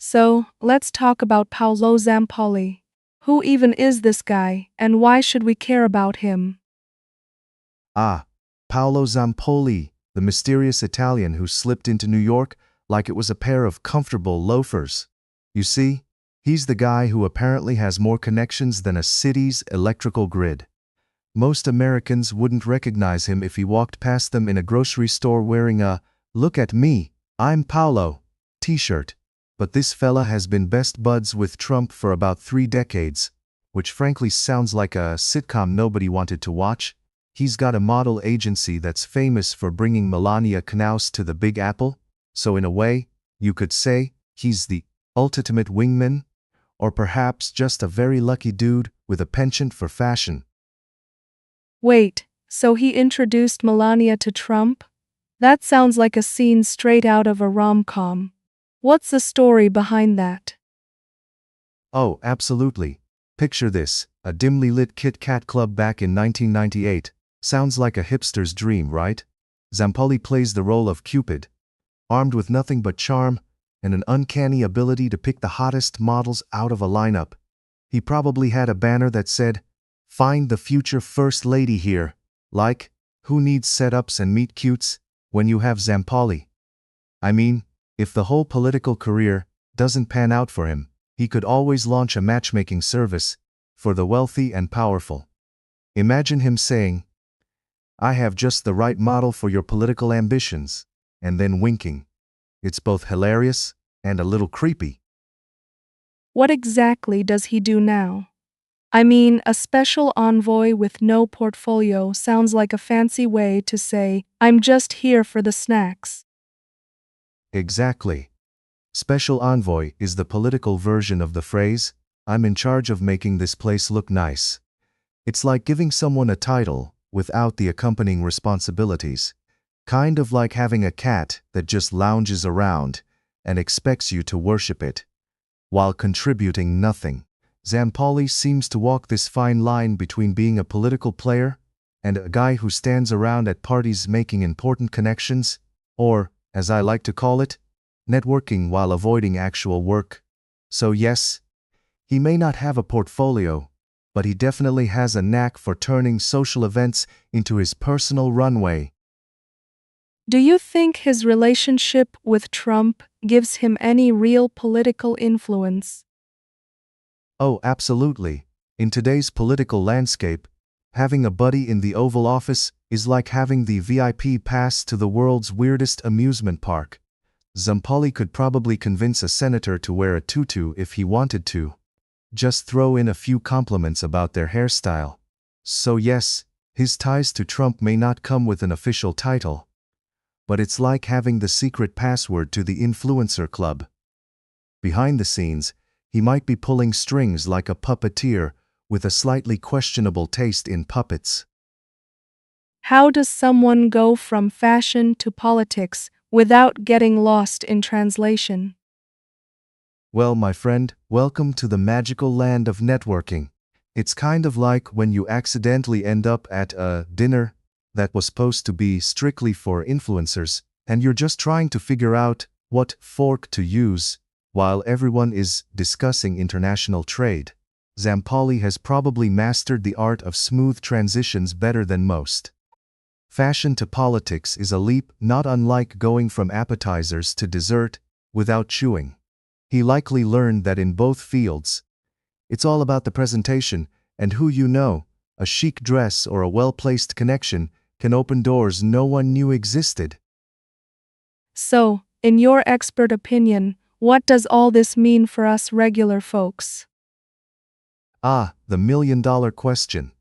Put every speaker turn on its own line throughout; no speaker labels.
So, let's talk about Paolo Zampoli. Who even is this guy, and why should we care about him?
Ah, Paolo Zampoli, the mysterious Italian who slipped into New York like it was a pair of comfortable loafers. You see, he's the guy who apparently has more connections than a city's electrical grid. Most Americans wouldn't recognize him if he walked past them in a grocery store wearing a "Look at me, I'm Paolo" t-shirt. But this fella has been best buds with Trump for about 3 decades, which frankly sounds like a sitcom nobody wanted to watch. He's got a model agency that's famous for bringing Melania Knauss to the Big Apple, so in a way, you could say he's the ultimate wingman, or perhaps just a very lucky dude with a penchant for fashion.
Wait, so he introduced Melania to Trump? That sounds like a scene straight out of a rom-com. What's the story behind that?
Oh, absolutely. Picture this, a dimly lit Kit Kat club back in 1998. Sounds like a hipster's dream, right? Zampoli plays the role of Cupid, armed with nothing but charm and an uncanny ability to pick the hottest models out of a lineup. He probably had a banner that said, "Find the future first lady here." Like, who needs setups and meet cutes when you have Zampoli? I mean, if the whole political career doesn't pan out for him, he could always launch a matchmaking service for the wealthy and powerful. Imagine him saying, "I have just the right model for your political ambitions," and then winking. It's both hilarious and a little creepy.
What exactly does he do now? I mean, a special envoy with no portfolio sounds like a fancy way to say, "I'm just here for the snacks."
Exactly. Special envoy is the political version of the phrase, "I'm in charge of making this place look nice." It's like giving someone a title without the accompanying responsibilities. Kind of like having a cat that just lounges around and expects you to worship it, while contributing nothing. Zampoli seems to walk this fine line between being a political player and a guy who stands around at parties making important connections, or, as I like to call it, networking while avoiding actual work. So yes, he may not have a portfolio, but he definitely has a knack for turning social events into his personal runway.
Do you think his relationship with Trump gives him any real political influence?
Oh, absolutely. In today's political landscape, having a buddy in the Oval Office is like having the VIP pass to the world's weirdest amusement park. Zampoli could probably convince a senator to wear a tutu if he wanted to. Just throw in a few compliments about their hairstyle. So yes, his ties to Trump may not come with an official title, but it's like having the secret password to the influencer club. Behind the scenes, he might be pulling strings like a puppeteer with a slightly questionable taste in puppets.
How does someone go from fashion to politics without getting lost in translation?
Well, my friend, welcome to the magical land of networking. It's kind of like when you accidentally end up at a dinner that was supposed to be strictly for influencers, and you're just trying to figure out what fork to use while everyone is discussing international trade. Zampoli has probably mastered the art of smooth transitions better than most. Fashion to politics is a leap not unlike going from appetizers to dessert without chewing. He likely learned that in both fields, it's all about the presentation and who you know. A chic dress or a well-placed connection can open doors no one knew existed.
So, in your expert opinion, what does all this mean for us regular folks?
Ah, the million-dollar question.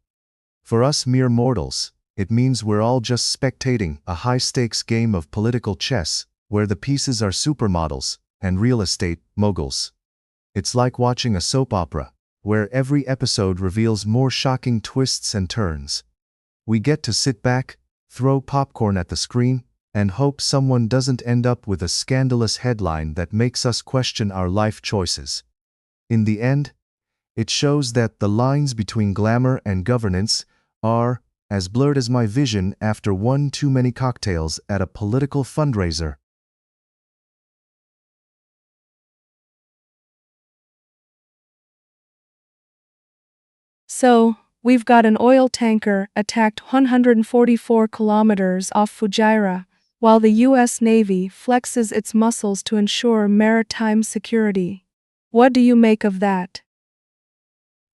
For us mere mortals, it means we're all just spectating a high-stakes game of political chess where the pieces are supermodels and real estate moguls. It's like watching a soap opera, where every episode reveals more shocking twists and turns. We get to sit back, throw popcorn at the screen, and hope someone doesn't end up with a scandalous headline that makes us question our life choices. In the end, it shows that the lines between glamour and governance are as blurred as my vision after one too many cocktails at a political fundraiser.
So, we've got an oil tanker attacked 144 kilometers off Fujairah, while the U.S. Navy flexes its muscles to ensure maritime security. What do you make of that?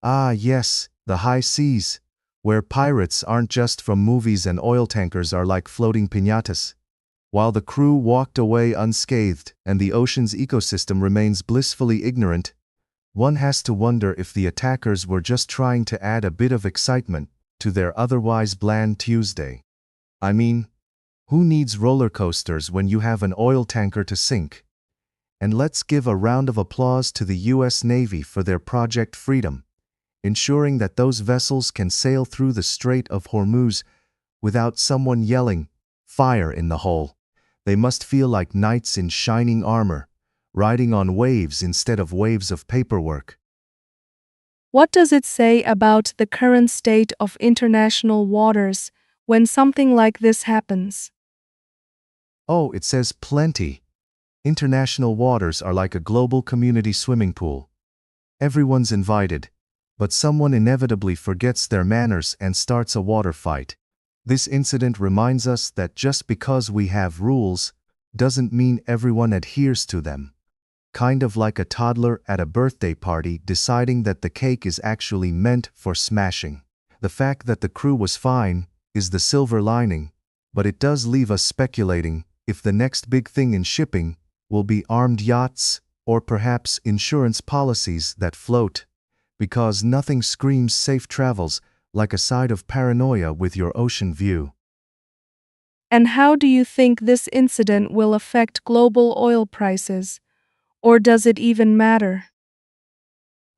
Ah, yes, the high seas, where pirates aren't just from movies and oil tankers are like floating piñatas. While the crew walked away unscathed and the ocean's ecosystem remains blissfully ignorant, one has to wonder if the attackers were just trying to add a bit of excitement to their otherwise bland Tuesday. I mean, who needs roller coasters when you have an oil tanker to sink? And let's give a round of applause to the U.S. Navy for their Project Freedom, ensuring that those vessels can sail through the Strait of Hormuz without someone yelling, "Fire in the hole." They must feel like knights in shining armor, riding on waves instead of waves of paperwork.
What does it say about the current state of international waters when something like this happens?
Oh, it says plenty. International waters are like a global community swimming pool. Everyone's invited, but someone inevitably forgets their manners and starts a water fight. This incident reminds us that just because we have rules doesn't mean everyone adheres to them. Kind of like a toddler at a birthday party deciding that the cake is actually meant for smashing. The fact that the crew was fine is the silver lining, but it does leave us speculating if the next big thing in shipping will be armed yachts or perhaps insurance policies that float, because nothing screams safe travels like a side of paranoia with your ocean view.
And how do you think this incident will affect global oil prices? Or does it even matter?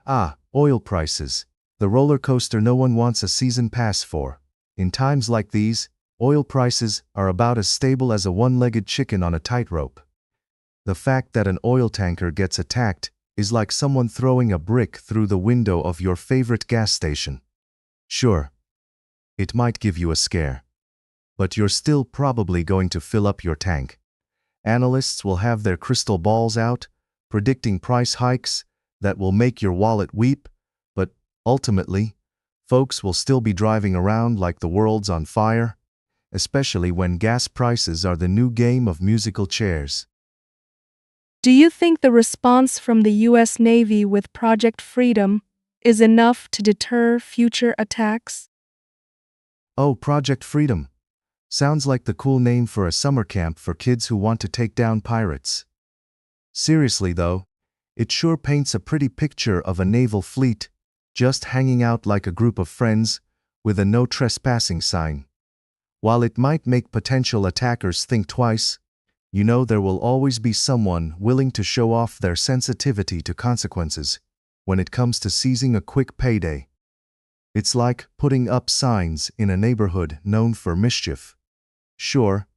Ah, oil prices. The roller coaster no one wants a season pass for. In times like these, oil prices are about as stable as a one-legged chicken on a tightrope. The fact that an oil tanker gets attacked is like someone throwing a brick through the window of your favorite gas station. Sure, it might give you a scare, but you're still probably going to fill up your tank. Analysts will have their crystal balls out, predicting price hikes that will make your wallet weep, but ultimately, folks will still be driving around like the world's on fire, especially when gas prices are the new game of musical chairs.
Do you think the response from the U.S. Navy with Project Freedom is enough to deter future attacks?
Oh, Project Freedom. Sounds like the cool name for a summer camp for kids who want to take down pirates. Seriously though, it sure paints a pretty picture of a naval fleet just hanging out like a group of friends with a no trespassing sign. While it might make potential attackers think twice, you know there will always be someone willing to show off their sensitivity to consequences when it comes to seizing a quick payday. It's like putting up signs in a neighborhood known for mischief. Sure,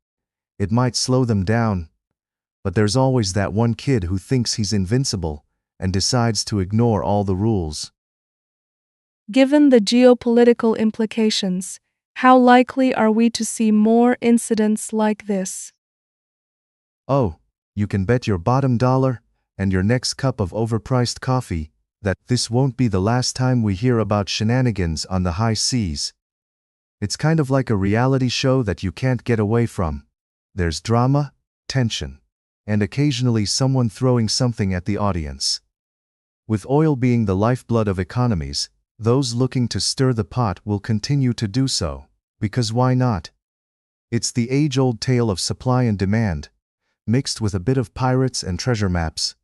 it might slow them down, but there's always that one kid who thinks he's invincible and decides to ignore all the rules.
Given the geopolitical implications, how likely are we to see more incidents like this?
Oh, you can bet your bottom dollar and your next cup of overpriced coffee that this won't be the last time we hear about shenanigans on the high seas. It's kind of like a reality show that you can't get away from. There's drama, tension, and occasionally someone throwing something at the audience. With oil being the lifeblood of economies, those looking to stir the pot will continue to do so, because why not? It's the age-old tale of supply and demand, mixed with a bit of pirates and treasure maps.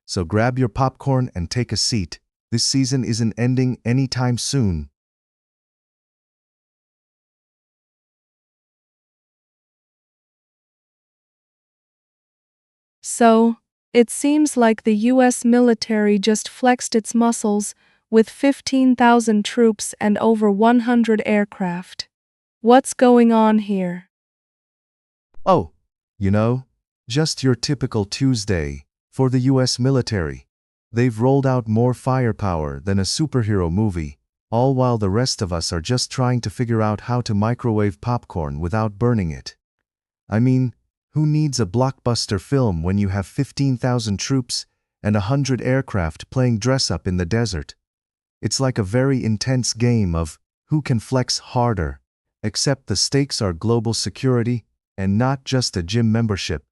So grab your popcorn and take a seat. This season isn't ending anytime soon.
So, it seems like the U.S. military just flexed its muscles with 15,000 troops and over 100 aircraft. What's going on here?
Oh, you know, just your typical Tuesday for the US military. They've rolled out more firepower than a superhero movie, all while the rest of us are just trying to figure out how to microwave popcorn without burning it. I mean, who needs a blockbuster film when you have 15,000 troops and 100 aircraft playing dress-up in the desert? It's like a very intense game of who can flex harder, except the stakes are global security and not just a gym membership.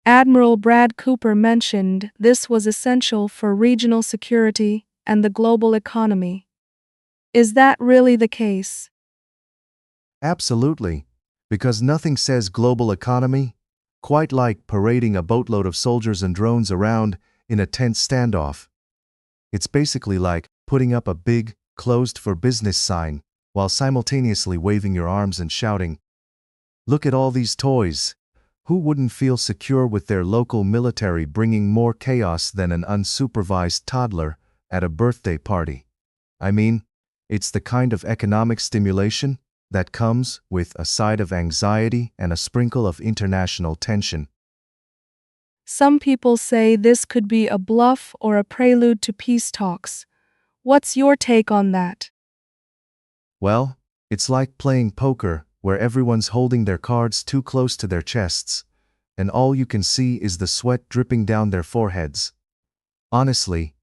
Admiral Brad Cooper mentioned this was essential for regional security and the global economy. Is that really the case?
Absolutely, because nothing says global economy quite like parading a boatload of soldiers and drones around in a tense standoff. It's basically like putting up a big, closed for business sign while simultaneously waving your arms and shouting, "Look at all these toys." Who wouldn't feel secure with their local military bringing more chaos than an unsupervised toddler at a birthday party? I mean, it's the kind of economic stimulation that comes with a side of anxiety and a sprinkle of international tension.
Some people say this could be a bluff or a prelude to peace talks. What's your take on that?
Well, it's like playing poker where everyone's holding their cards too close to their chests, and all you can see is the sweat dripping down their foreheads. Honestly,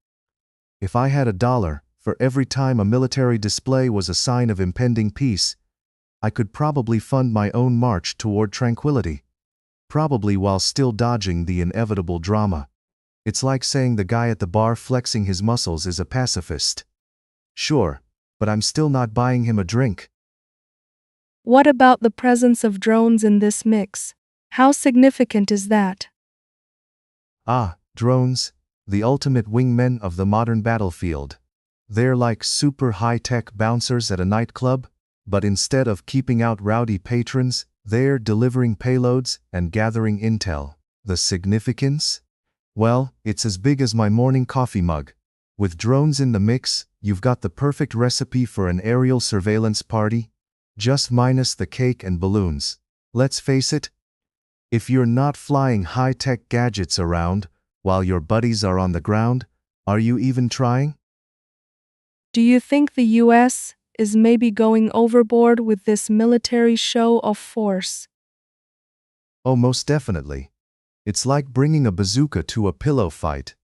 if I had $1 for every time a military display was a sign of impending peace, I could probably fund my own march toward tranquility, probably while still dodging the inevitable drama. It's like saying the guy at the bar flexing his muscles is a pacifist. Sure, but I'm still not buying him a drink.
What about the presence of drones in this mix? How significant is that?
Ah, drones, the ultimate wingmen of the modern battlefield. They're like super high-tech bouncers at a nightclub, but instead of keeping out rowdy patrons, they're delivering payloads and gathering intel. The significance? Well, it's as big as my morning coffee mug. With drones in the mix, you've got the perfect recipe for an aerial surveillance party, just minus the cake and balloons. Let's face it, if you're not flying high-tech gadgets around while your buddies are on the ground, are you even trying?
Do you think the US is maybe going overboard with this military show of force?
Oh, most definitely. It's like bringing a bazooka to a pillow fight.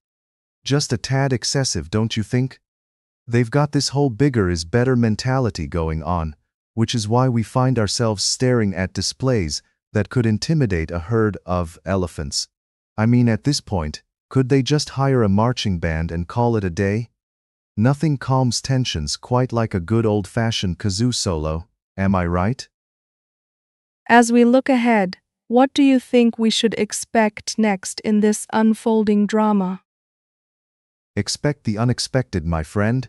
Just a tad excessive, don't you think? They've got this whole bigger is better mentality going on, which is why we find ourselves staring at displays that could intimidate a herd of elephants. I mean, at this point, could they just hire a marching band and call it a day? Nothing calms tensions quite like a good old-fashioned kazoo solo, am I right?
As we look ahead, what do you think we should expect next in this unfolding drama?
Expect the unexpected, my friend.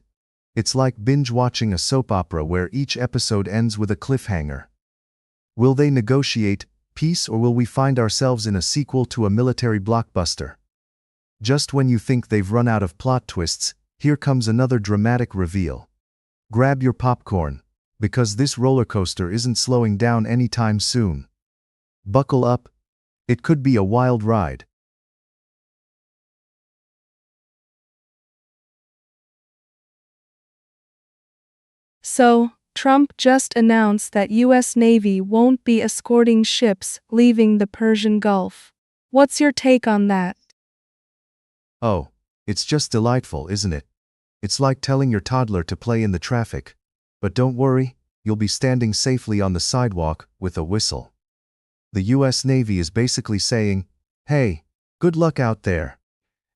It's like binge-watching a soap opera where each episode ends with a cliffhanger. Will they negotiate peace, or will we find ourselves in a sequel to a military blockbuster? Just when you think they've run out of plot twists, here comes another dramatic reveal. Grab your popcorn, because this roller coaster isn't slowing down anytime soon. Buckle up. It could be a wild ride.
So, Trump just announced that US Navy won't be escorting ships leaving the Persian Gulf. What's your take on that?
Oh, it's just delightful, isn't it? It's like telling your toddler to play in the traffic. But don't worry, you'll be standing safely on the sidewalk with a whistle. The US Navy is basically saying, hey, good luck out there,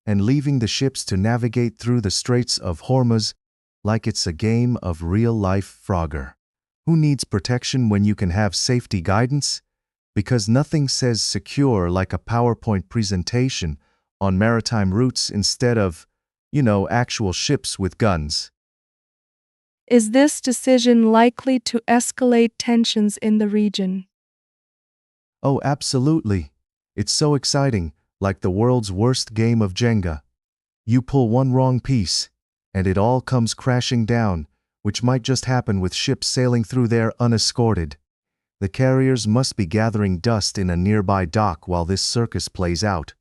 and leaving the ships to navigate through the Straits of Hormuz like it's a game of real-life Frogger. Who needs protection when you can have safety guidance? Because nothing says secure like a PowerPoint presentation on maritime routes instead of, actual ships with guns.
Is this decision likely to escalate tensions in the region?
Oh, absolutely. It's so exciting, like the world's worst game of Jenga. You pull one wrong piece, and it all comes crashing down, which might just happen with ships sailing through there unescorted. The carriers must be gathering dust in a nearby dock while this circus plays out.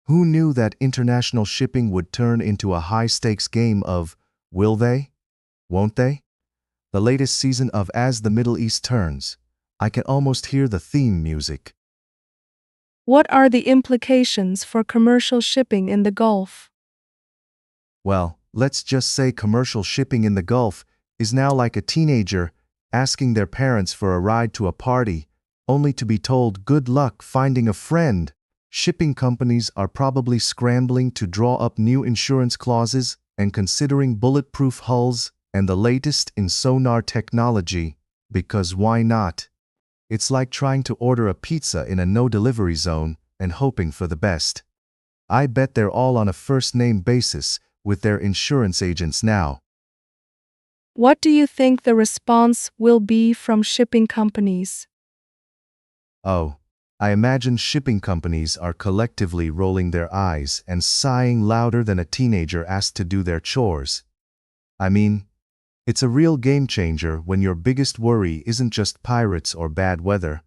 Who knew that international shipping would turn into a high-stakes game of, will they? Won't they? The latest season of As the Middle East Turns. I can almost hear the theme music.
What are the implications for commercial shipping in the Gulf?
Well, let's just say commercial shipping in the Gulf, is now like a teenager asking their parents for a ride to a party, only to be told good luck finding a friend. Shipping companies are probably scrambling to draw up new insurance clauses and considering bulletproof hulls and the latest in sonar technology, because why not? It's like trying to order a pizza in a no-delivery zone and hoping for the best. I bet they're all on a first-name basis with their insurance agents now.
What do you think the response will be from shipping companies?
Oh, I imagine shipping companies are collectively rolling their eyes and sighing louder than a teenager asked to do their chores. I mean, it's a real game changer when your biggest worry isn't just pirates or bad weather,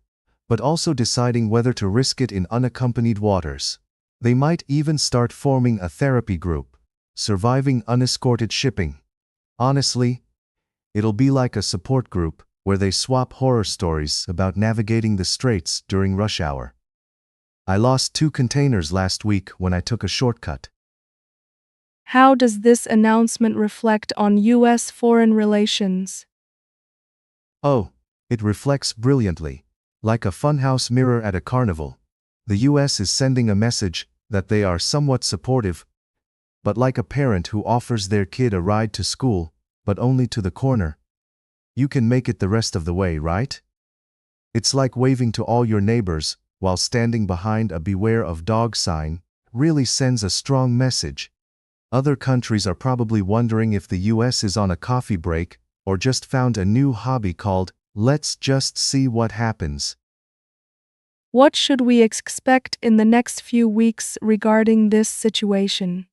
but also deciding whether to risk it in unaccompanied waters. They might even start forming a therapy group, surviving unescorted shipping. Honestly, it'll be like a support group where they swap horror stories about navigating the straits during rush hour. I lost 2 containers last week when I took a shortcut.
How does this announcement reflect on U.S. foreign relations?
Oh, it reflects brilliantly. Like a funhouse mirror at a carnival, the US is sending a message that they are somewhat supportive, but like a parent who offers their kid a ride to school, but only to the corner. You can make it the rest of the way, right? It's like waving to all your neighbors while standing behind a beware of dog sign, really sends a strong message. Other countries are probably wondering if the US is on a coffee break or just found a new hobby called let's just see what happens.
What should we expect in the next few weeks regarding this situation?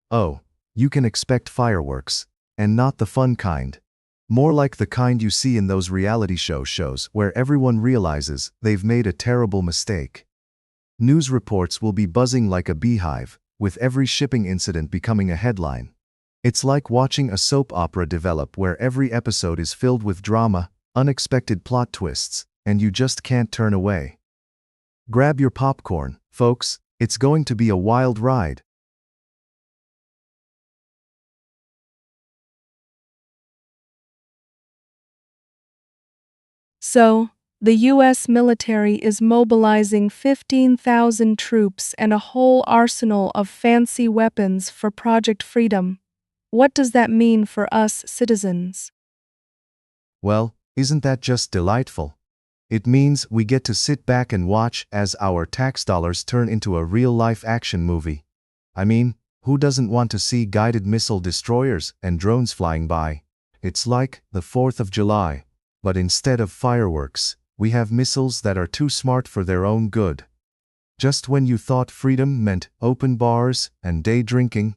Oh, you can expect fireworks, and not the fun kind. More like the kind you see in those reality shows where everyone realizes they've made a terrible mistake. News reports will be buzzing like a beehive, with every shipping incident becoming a headline. It's like watching a soap opera develop where every episode is filled with drama, unexpected plot twists, and you just can't turn away. Grab your popcorn, folks, it's going to be a wild ride.
So, the U.S. military is mobilizing 15,000 troops and a whole arsenal of fancy weapons for Project Freedom. What does that mean for us citizens?
Well, isn't that just delightful? It means we get to sit back and watch as our tax dollars turn into a real-life action movie. I mean, who doesn't want to see guided missile destroyers and drones flying by? It's like the 4th of July, but instead of fireworks, we have missiles that are too smart for their own good. Just when you thought freedom meant open bars and day drinking,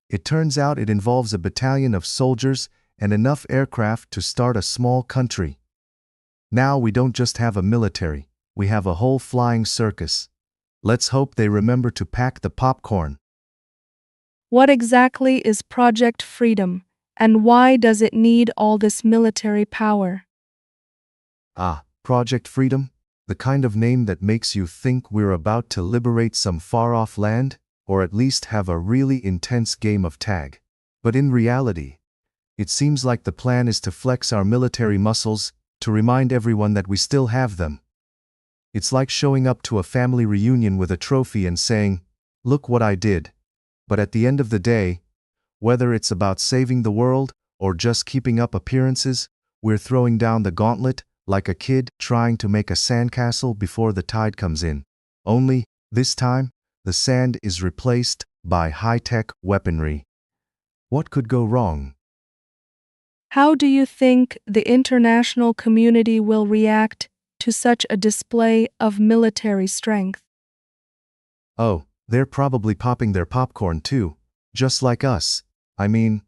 it turns out it involves a battalion of soldiers and enough aircraft to start a small country. Now we don't just have a military, we have a whole flying circus. Let's hope they remember to pack the popcorn.
What exactly is Project Freedom, and why does it need all this military power?
Project Freedom? The kind of name that makes you think we're about to liberate some far-off land, or at least have a really intense game of tag. But in reality, it seems like the plan is to flex our military muscles, to remind everyone that we still have them. It's like showing up to a family reunion with a trophy and saying, "Look what I did." But at the end of the day, whether it's about saving the world or just keeping up appearances, we're throwing down the gauntlet like a kid trying to make a sandcastle before the tide comes in. Only, this time, the sand is replaced by high-tech weaponry. What could go wrong?
How do you think the international community will react to such a display of military strength?
Oh, they're probably popping their popcorn too, just like us. I mean,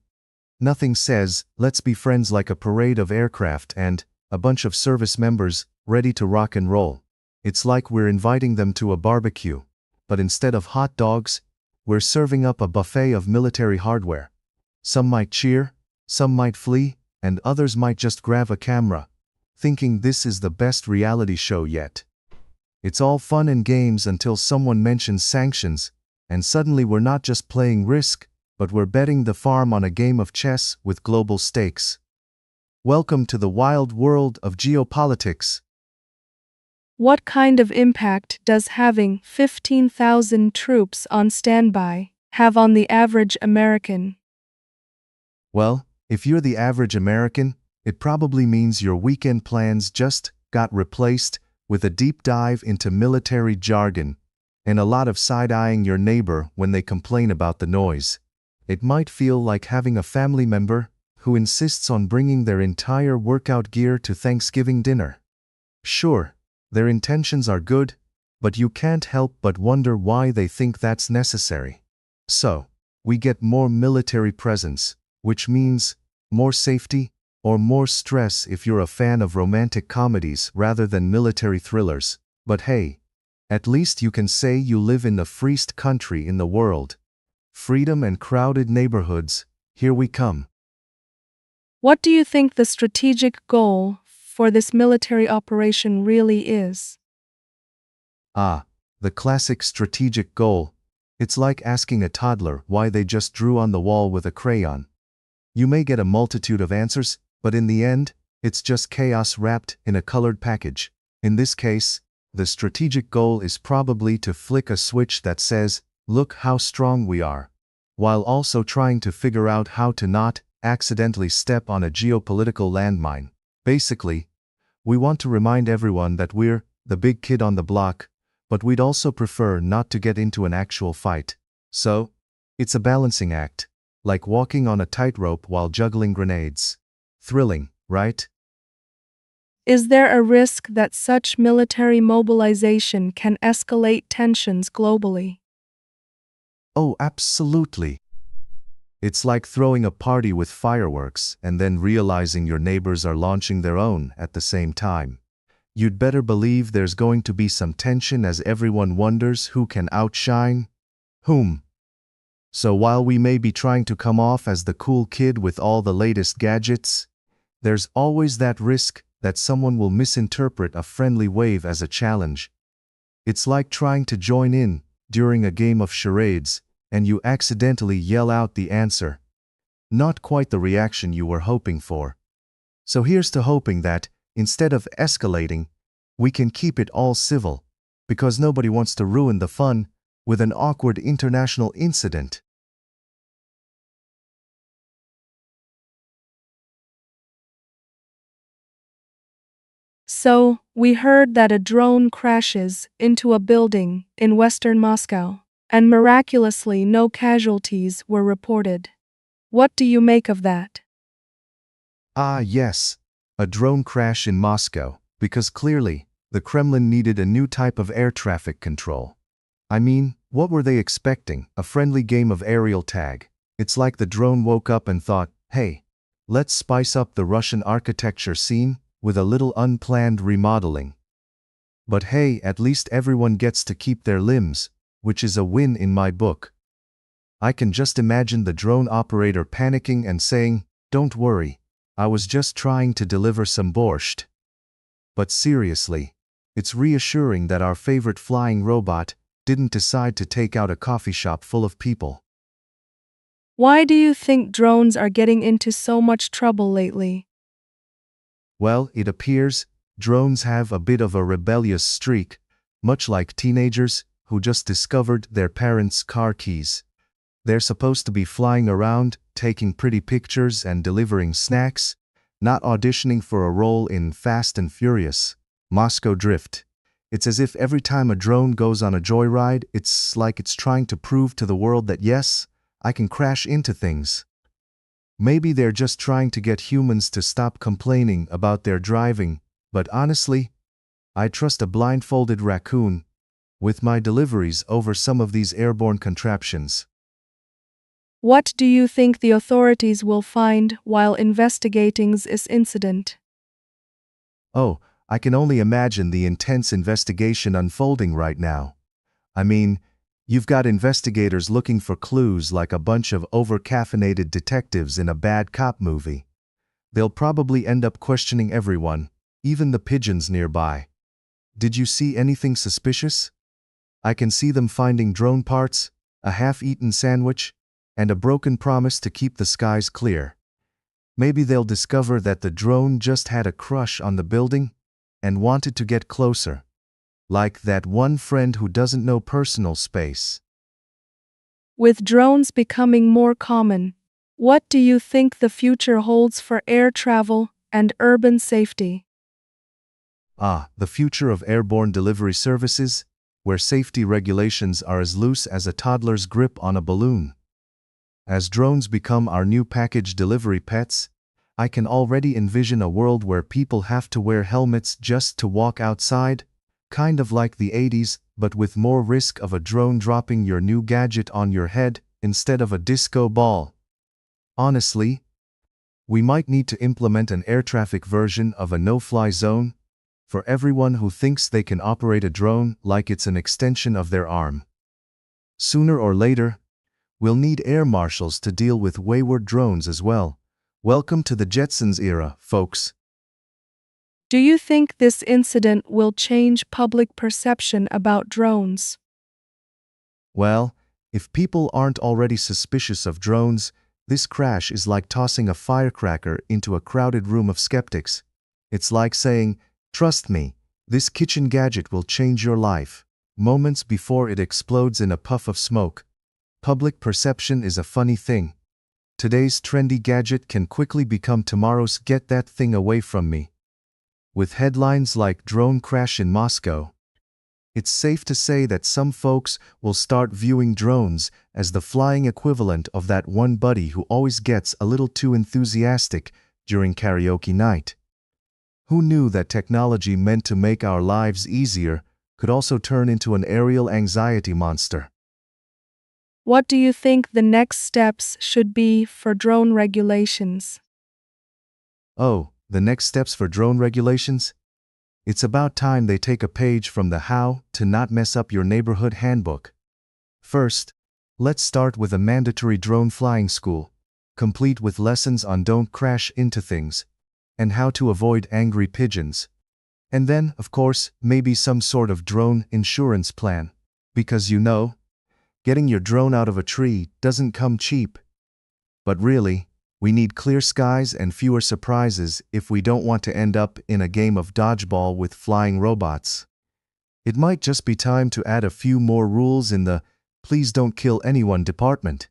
nothing says, let's be friends like a parade of aircraft and a bunch of service members ready to rock and roll. It's like we're inviting them to a barbecue, but instead of hot dogs, we're serving up a buffet of military hardware. Some might cheer, some might flee, and others might just grab a camera, thinking this is the best reality show yet. It's all fun and games until someone mentions sanctions, and suddenly we're not just playing Risk, but we're betting the farm on a game of chess with global stakes. Welcome to the wild world of geopolitics.
What kind of impact does having 15,000 troops on standby have on the average American?
Well, if you're the average American, it probably means your weekend plans just got replaced with a deep dive into military jargon and a lot of side-eyeing your neighbor when they complain about the noise. It might feel like having a family member who insists on bringing their entire workout gear to Thanksgiving dinner. Sure, their intentions are good, but you can't help but wonder why they think that's necessary. So, we get more military presence, which means more safety or more stress if you're a fan of romantic comedies rather than military thrillers. But hey, at least you can say you live in the freest country in the world. Freedom and crowded neighborhoods, here we come.
What do you think the strategic goal for this military operation really is?
Ah, the classic strategic goal. It's like asking a toddler why they just drew on the wall with a crayon. You may get a multitude of answers, but in the end, it's just chaos wrapped in a colored package. In this case, the strategic goal is probably to flick a switch that says, "Look how strong we are," while also trying to figure out how to not accidentally step on a geopolitical landmine. Basically, we want to remind everyone that we're the big kid on the block, but we'd also prefer not to get into an actual fight. So, it's a balancing act, like walking on a tightrope while juggling grenades. Thrilling, right?
Is there a risk that such military mobilization can escalate tensions globally?
Oh, absolutely. It's like throwing a party with fireworks and then realizing your neighbors are launching their own at the same time. You'd better believe there's going to be some tension as everyone wonders who can outshine whom. So while we may be trying to come off as the cool kid with all the latest gadgets, there's always that risk that someone will misinterpret a friendly wave as a challenge. It's like trying to join in during a game of charades and you accidentally yell out the answer. Not quite the reaction you were hoping for. So here's to hoping that, instead of escalating, we can keep it all civil, because nobody wants to ruin the fun with an awkward international incident.
So, we heard that a drone crashes into a building in western Moscow, and miraculously no casualties were reported. What do you make of that?
Ah, yes, a drone crash in Moscow, because clearly, the Kremlin needed a new type of air traffic control. I mean, what were they expecting? A friendly game of aerial tag. It's like the drone woke up and thought, hey, let's spice up the Russian architecture scene with a little unplanned remodeling. But hey, at least everyone gets to keep their limbs, which is a win in my book. I can just imagine the drone operator panicking and saying, "Don't worry, I was just trying to deliver some borscht." But seriously, it's reassuring that our favorite flying robot didn't decide to take out a coffee shop full of people.
Why do you think drones are getting into so much trouble lately?
Well, it appears drones have a bit of a rebellious streak, much like teenagers who just discovered their parents' car keys. They're supposed to be flying around, taking pretty pictures and delivering snacks, not auditioning for a role in Fast and Furious, Moscow Drift. It's as if every time a drone goes on a joyride, it's like it's trying to prove to the world that yes, I can crash into things. Maybe they're just trying to get humans to stop complaining about their driving, but honestly, I trust a blindfolded raccoon with my deliveries over some of these airborne contraptions.
What do you think the authorities will find while investigating this incident?
Oh, I can only imagine the intense investigation unfolding right now. I mean, you've got investigators looking for clues like a bunch of over-caffeinated detectives in a bad cop movie. They'll probably end up questioning everyone, even the pigeons nearby. Did you see anything suspicious? I can see them finding drone parts, a half-eaten sandwich, and a broken promise to keep the skies clear. Maybe they'll discover that the drone just had a crush on the building and wanted to get closer, like that one friend who doesn't know personal space.
With drones becoming more common, what do you think the future holds for air travel and urban safety?
The future of airborne delivery services, where safety regulations are as loose as a toddler's grip on a balloon. As drones become our new package delivery pets, I can already envision a world where people have to wear helmets just to walk outside, kind of like the 80s, but with more risk of a drone dropping your new gadget on your head instead of a disco ball. Honestly, we might need to implement an air traffic version of a no-fly zone for everyone who thinks they can operate a drone like it's an extension of their arm. Sooner or later, we'll need air marshals to deal with wayward drones as well. Welcome to the Jetsons era, folks.
Do you think this incident will change public perception about drones?
Well, if people aren't already suspicious of drones, this crash is like tossing a firecracker into a crowded room of skeptics. It's like saying, "Trust me, this kitchen gadget will change your life," moments before it explodes in a puff of smoke. Public perception is a funny thing. Today's trendy gadget can quickly become tomorrow's "get that thing away from me." With headlines like "drone crash in Moscow," it's safe to say that some folks will start viewing drones as the flying equivalent of that one buddy who always gets a little too enthusiastic during karaoke night. Who knew that technology meant to make our lives easier could also turn into an aerial anxiety monster?
What do you think the next steps should be for drone regulations?
The next steps for drone regulations? It's about time they take a page from the How to Not Mess Up Your Neighborhood handbook. First, let's start with a mandatory drone flying school, complete with lessons on don't crash into things and how to avoid angry pigeons. And then, of course, maybe some sort of drone insurance plan, because getting your drone out of a tree doesn't come cheap. But really, we need clear skies and fewer surprises if we don't want to end up in a game of dodgeball with flying robots. It might just be time to add a few more rules in the "please don't kill anyone" department.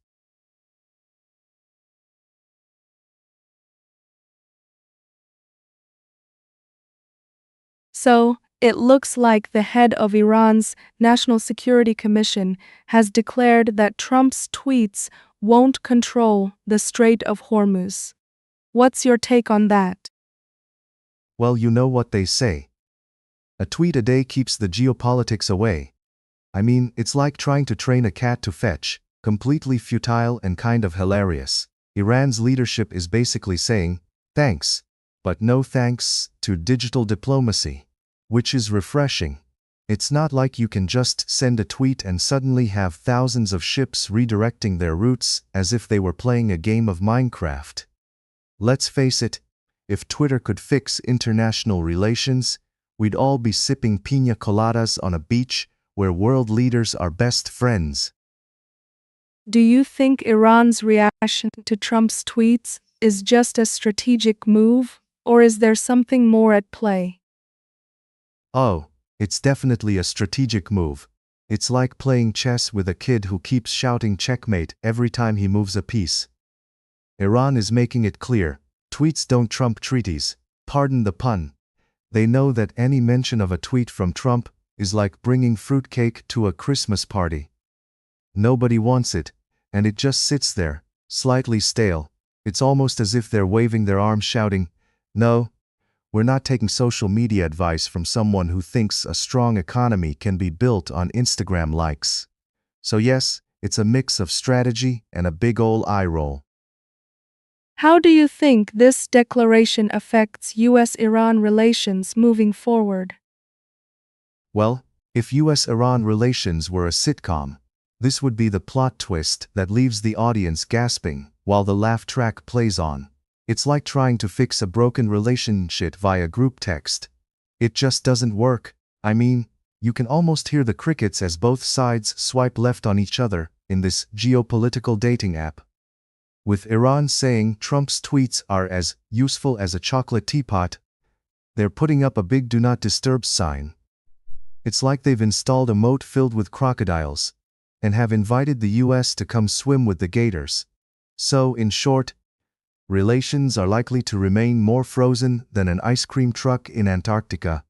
So, it looks like the head of Iran's National Security Commission has declared that Trump's tweets won't control the Strait of Hormuz. What's your take on that?
Well, you know what they say. A tweet a day keeps the geopolitics away. I mean, it's like trying to train a cat to fetch, completely futile and kind of hilarious. Iran's leadership is basically saying, thanks, but no thanks to digital diplomacy, which is refreshing. It's not like you can just send a tweet and suddenly have thousands of ships redirecting their routes as if they were playing a game of Minecraft. Let's face it, if Twitter could fix international relations, we'd all be sipping piña coladas on a beach where world leaders are best friends.
Do you think Iran's reaction to Trump's tweets is just a strategic move, or is there something more at play?
It's definitely a strategic move. It's like playing chess with a kid who keeps shouting checkmate every time he moves a piece. Iran is making it clear, tweets don't trump treaties. Pardon the pun. They know that any mention of a tweet from Trump is like bringing fruitcake to a Christmas party. Nobody wants it, and it just sits there, slightly stale. It's almost as if they're waving their arms shouting, "No, we're not taking social media advice from someone who thinks a strong economy can be built on Instagram likes." So yes, it's a mix of strategy and a big ol' eye roll.
How do you think this declaration affects U.S.-Iran relations moving forward?
Well, if US-Iran relations were a sitcom, this would be the plot twist that leaves the audience gasping while the laugh track plays on. It's like trying to fix a broken relationship via group text. It just doesn't work. I mean, you can almost hear the crickets as both sides swipe left on each other, in this geopolitical dating app. With Iran saying Trump's tweets are as useful as a chocolate teapot, they're putting up a big do not disturb sign. It's like they've installed a moat filled with crocodiles and have invited the US to come swim with the gators. So, in short, relations are likely to remain more frozen than an ice cream truck in Antarctica.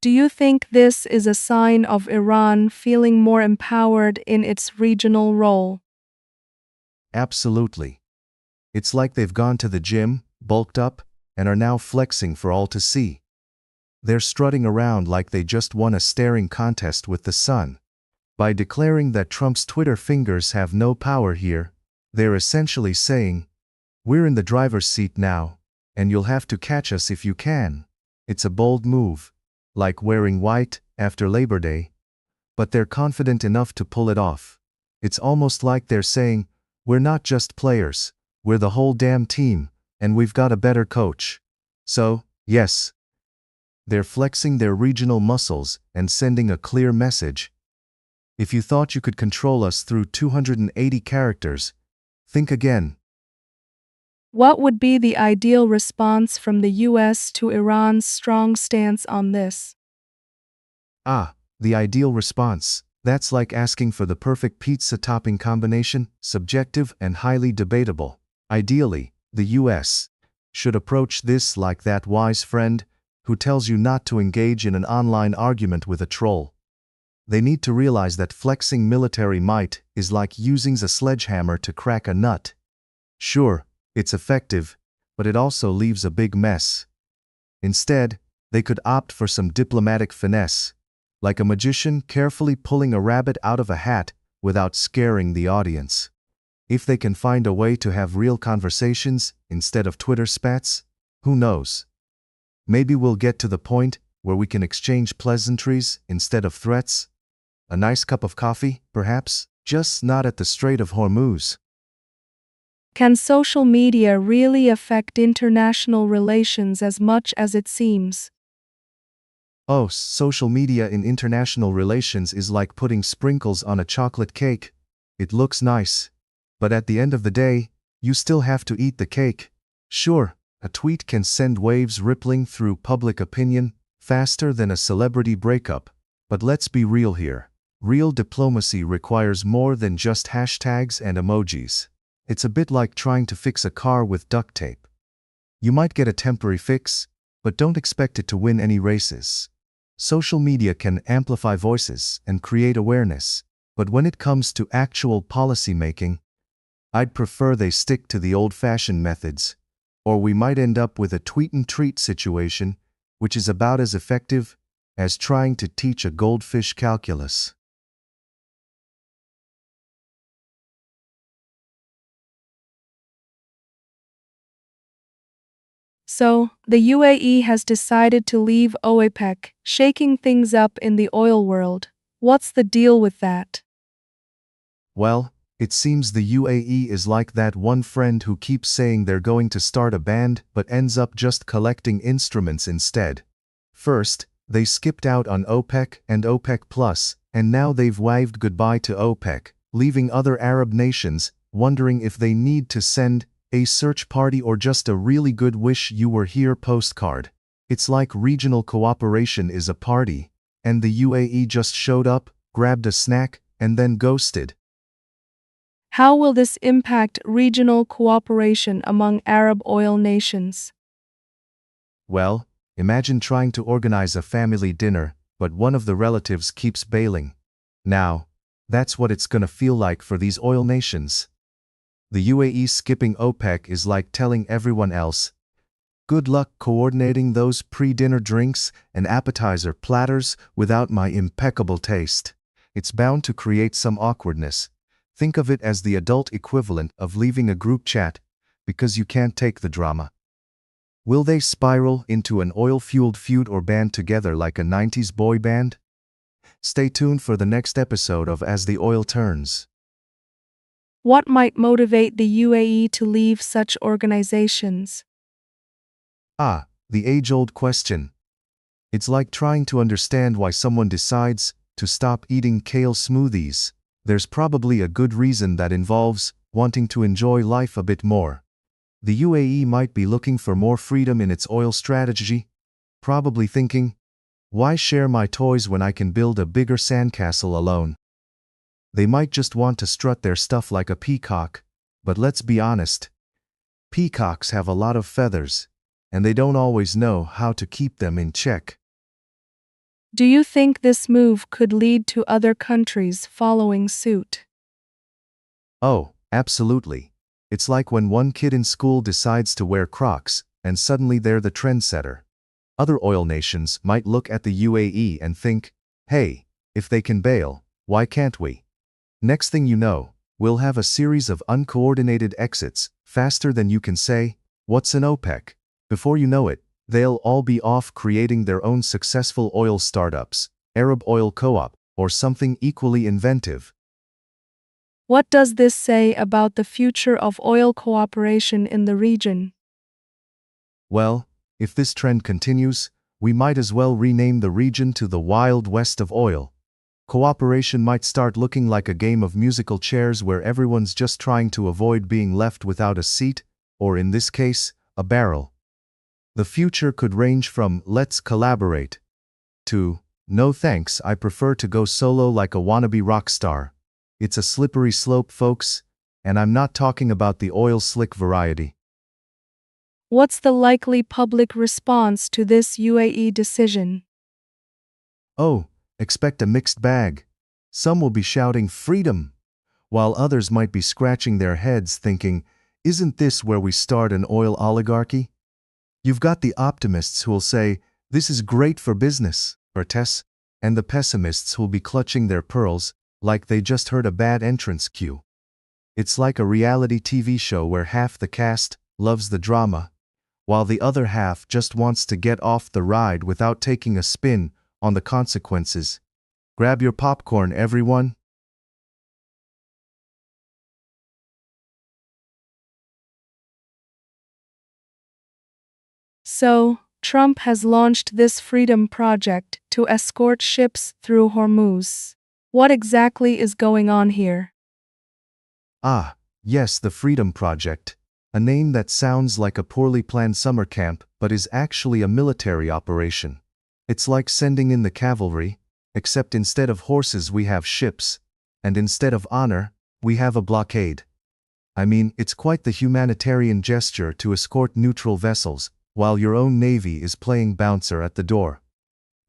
Do you think this is a sign of Iran feeling more empowered in its regional role?
Absolutely. It's like they've gone to the gym, bulked up, and are now flexing for all to see. They're strutting around like they just won a staring contest with the sun. By declaring that Trump's Twitter fingers have no power here, they're essentially saying, "We're in the driver's seat now, and you'll have to catch us if you can." It's a bold move, like wearing white after Labor Day, but they're confident enough to pull it off. It's almost like they're saying, "We're not just players, we're the whole damn team, and we've got a better coach." So, yes, they're flexing their regional muscles and sending a clear message. If you thought you could control us through 280 characters, think again.
What would be the ideal response from the US to Iran's strong stance on this?
The ideal response. That's like asking for the perfect pizza topping combination, subjective and highly debatable. Ideally, the US should approach this like that wise friend who tells you not to engage in an online argument with a troll. They need to realize that flexing military might is like using a sledgehammer to crack a nut. Sure, it's effective, but it also leaves a big mess. Instead, they could opt for some diplomatic finesse, like a magician carefully pulling a rabbit out of a hat without scaring the audience. If they can find a way to have real conversations instead of Twitter spats, who knows? Maybe we'll get to the point where we can exchange pleasantries instead of threats. A nice cup of coffee, perhaps, just not at the Strait of Hormuz.
Can social media really affect international relations as much as it seems?
Oh, social media in international relations is like putting sprinkles on a chocolate cake. It looks nice, but at the end of the day, you still have to eat the cake. Sure, a tweet can send waves rippling through public opinion faster than a celebrity breakup, but let's be real here. Real diplomacy requires more than just hashtags and emojis. It's a bit like trying to fix a car with duct tape. You might get a temporary fix, but don't expect it to win any races. Social media can amplify voices and create awareness, but when it comes to actual policy making, I'd prefer they stick to the old-fashioned methods, or we might end up with a tweet-and-treat situation, which is about as effective as trying to teach a goldfish calculus.
So, the UAE has decided to leave OPEC, shaking things up in the oil world. What's the deal with that?
Well, it seems the UAE is like that one friend who keeps saying they're going to start a band but ends up just collecting instruments instead. First, they skipped out on OPEC and OPEC Plus, and now they've waved goodbye to OPEC, leaving other Arab nations wondering if they need to send a search party or just a really good wish you were here postcard. It's like regional cooperation is a party, and the UAE just showed up, grabbed a snack, and then ghosted.
How will this impact regional cooperation among Arab oil nations?
Well, imagine trying to organize a family dinner, but one of the relatives keeps bailing. Now, that's what it's gonna feel like for these oil nations. The UAE skipping OPEC is like telling everyone else, "Good luck coordinating those pre-dinner drinks and appetizer platters without my impeccable taste." It's bound to create some awkwardness. Think of it as the adult equivalent of leaving a group chat because you can't take the drama. Will they spiral into an oil-fueled feud or band together like a 90s boy band? Stay tuned for the next episode of As the Oil Turns.
What might motivate the UAE to leave such organizations?
The age-old question. It's like trying to understand why someone decides to stop eating kale smoothies. There's probably a good reason that involves wanting to enjoy life a bit more. The UAE might be looking for more freedom in its oil strategy, probably thinking, why share my toys when I can build a bigger sandcastle alone? They might just want to strut their stuff like a peacock, but let's be honest. Peacocks have a lot of feathers, and they don't always know how to keep them in check.
Do you think this move could lead to other countries following suit?
Oh, absolutely. It's like when one kid in school decides to wear Crocs, and suddenly they're the trendsetter. Other oil nations might look at the UAE and think, hey, if they can bail, why can't we? Next thing you know, we'll have a series of uncoordinated exits, faster than you can say, what's an OPEC? Before you know it, they'll all be off creating their own successful oil startups, Arab Oil Co-op, or something equally inventive.
What does this say about the future of oil cooperation in the region?
Well, if this trend continues, we might as well rename the region to the Wild West of oil. Cooperation might start looking like a game of musical chairs where everyone's just trying to avoid being left without a seat, or in this case, a barrel. The future could range from "let's collaborate" to "no thanks, I prefer to go solo like a wannabe rock star." It's a slippery slope, folks, and I'm not talking about the oil slick variety.
What's the likely public response to this UAE decision?
Oh, expect a mixed bag. Some will be shouting freedom, while others might be scratching their heads thinking, isn't this where we start an oil oligarchy? You've got the optimists who'll say, this is great for business, or Tess, and the pessimists who'll be clutching their pearls like they just heard a bad entrance cue. It's like a reality TV show where half the cast loves the drama, while the other half just wants to get off the ride without taking a spin on the consequences. Grab your popcorn, everyone.
So, Trump has launched this freedom project to escort ships through Hormuz. What exactly is going on here?
Ah, yes, the Freedom Project. A name that sounds like a poorly planned summer camp but is actually a military operation. It's like sending in the cavalry, except instead of horses we have ships, and instead of honor, we have a blockade. I mean, it's quite the humanitarian gesture to escort neutral vessels, while your own navy is playing bouncer at the door.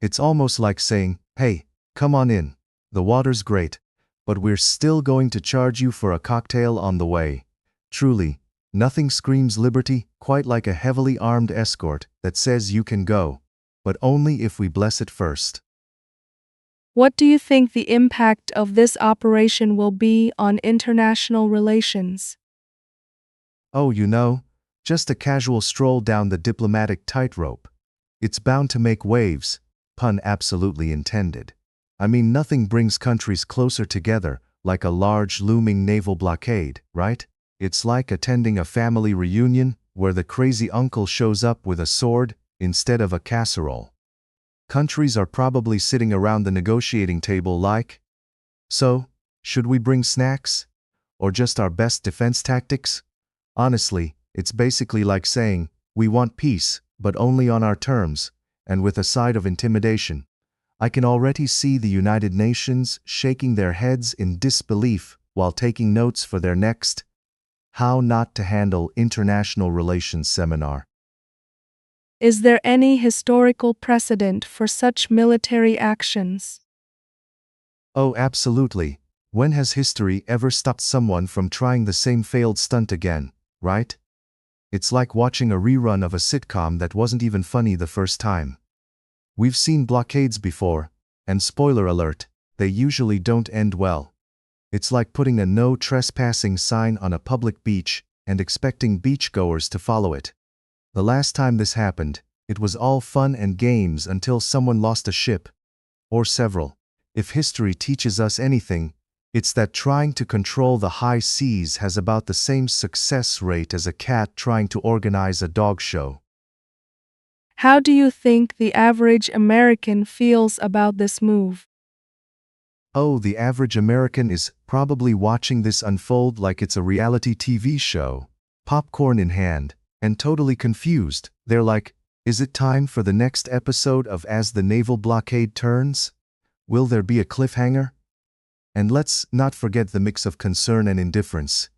It's almost like saying, hey, come on in, the water's great, but we're still going to charge you for a cocktail on the way. Truly, nothing screams liberty quite like a heavily armed escort that says you can go, but only if we bless it first.
What do you think the impact of this operation will be on international relations?
Oh, just a casual stroll down the diplomatic tightrope. It's bound to make waves, pun absolutely intended. I mean, nothing brings countries closer together like a large looming naval blockade, right? It's like attending a family reunion where the crazy uncle shows up with a sword instead of a casserole. Countries are probably sitting around the negotiating table like, so, should we bring snacks? Or just our best defense tactics? Honestly, it's basically like saying, we want peace, but only on our terms, and with a side of intimidation. I can already see the United Nations shaking their heads in disbelief while taking notes for their next How Not to Handle International Relations seminar.
Is there any historical precedent for such military actions?
Oh, absolutely. When has history ever stopped someone from trying the same failed stunt again, right? It's like watching a rerun of a sitcom that wasn't even funny the first time. We've seen blockades before, and spoiler alert, they usually don't end well. It's like putting a no trespassing sign on a public beach and expecting beachgoers to follow it. The last time this happened, it was all fun and games until someone lost a ship, or several. If history teaches us anything, it's that trying to control the high seas has about the same success rate as a cat trying to organize a dog show.
How do you think the average American feels about this move?
Oh, the average American is probably watching this unfold like it's a reality TV show, popcorn in hand, and totally confused. They're like, is it time for the next episode of As the Naval Blockade Turns? Will there be a cliffhanger? And let's not forget the mix of concern and indifference.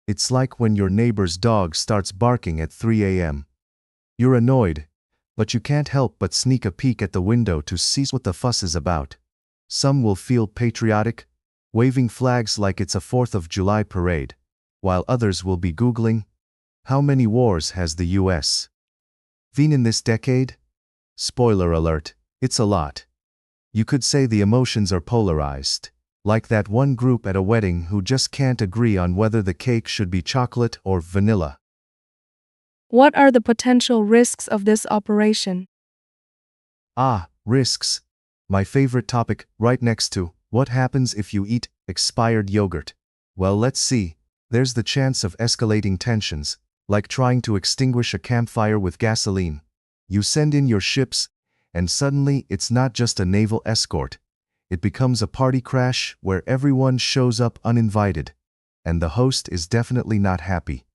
It's like when your neighbor's dog starts barking at 3 a.m. You're annoyed, but you can't help but sneak a peek at the window to see what the fuss is about. Some will feel patriotic, waving flags like it's a 4th of July parade, while others will be Googling, how many wars has the US been in this decade? Spoiler alert, it's a lot. You could say the emotions are polarized, like that one group at a wedding who just can't agree on whether the cake should be chocolate or vanilla.
What are the potential risks of this operation?
Ah, risks. My favorite topic, right next to, what happens if you eat expired yogurt? Well, let's see. There's the chance of escalating tensions, like trying to extinguish a campfire with gasoline. You send in your ships, and suddenly it's not just a naval escort. It becomes a party crash where everyone shows up uninvited, and the host is definitely not happy.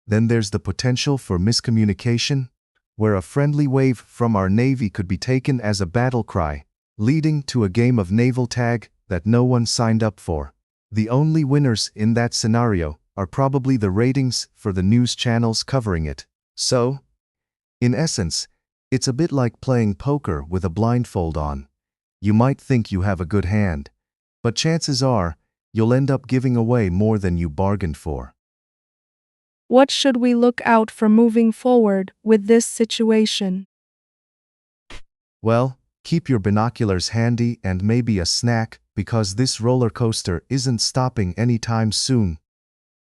Then there's the potential for miscommunication, where a friendly wave from our Navy could be taken as a battle cry, leading to a game of naval tag that no one signed up for. The only winners in that scenario are probably the ratings for the news channels covering it. So, in essence, it's a bit like playing poker with a blindfold on. You might think you have a good hand, but chances are you'll end up giving away more than you bargained for.
What should we look out for moving forward with this situation?
Well, keep your binoculars handy and maybe a snack, because this roller coaster isn't stopping anytime soon.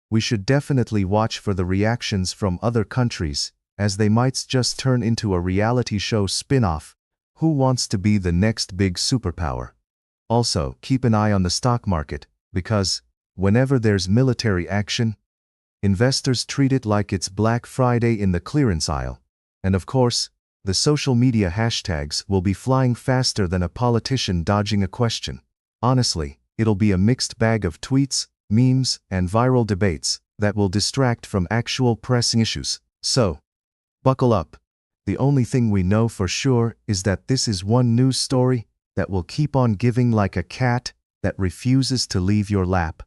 We should definitely watch for the reactions from other countries, as they might just turn into a reality show spin-off. Who wants to be the next big superpower? Also, keep an eye on the stock market, because whenever there's military action, investors treat it like it's Black Friday in the clearance aisle. And of course, the social media hashtags will be flying faster than a politician dodging a question. Honestly, it'll be a mixed bag of tweets, memes, and viral debates that will distract from actual pressing issues. So, buckle up. The only thing we know for sure is that this is one news story that will keep on giving like a cat that refuses to leave your lap.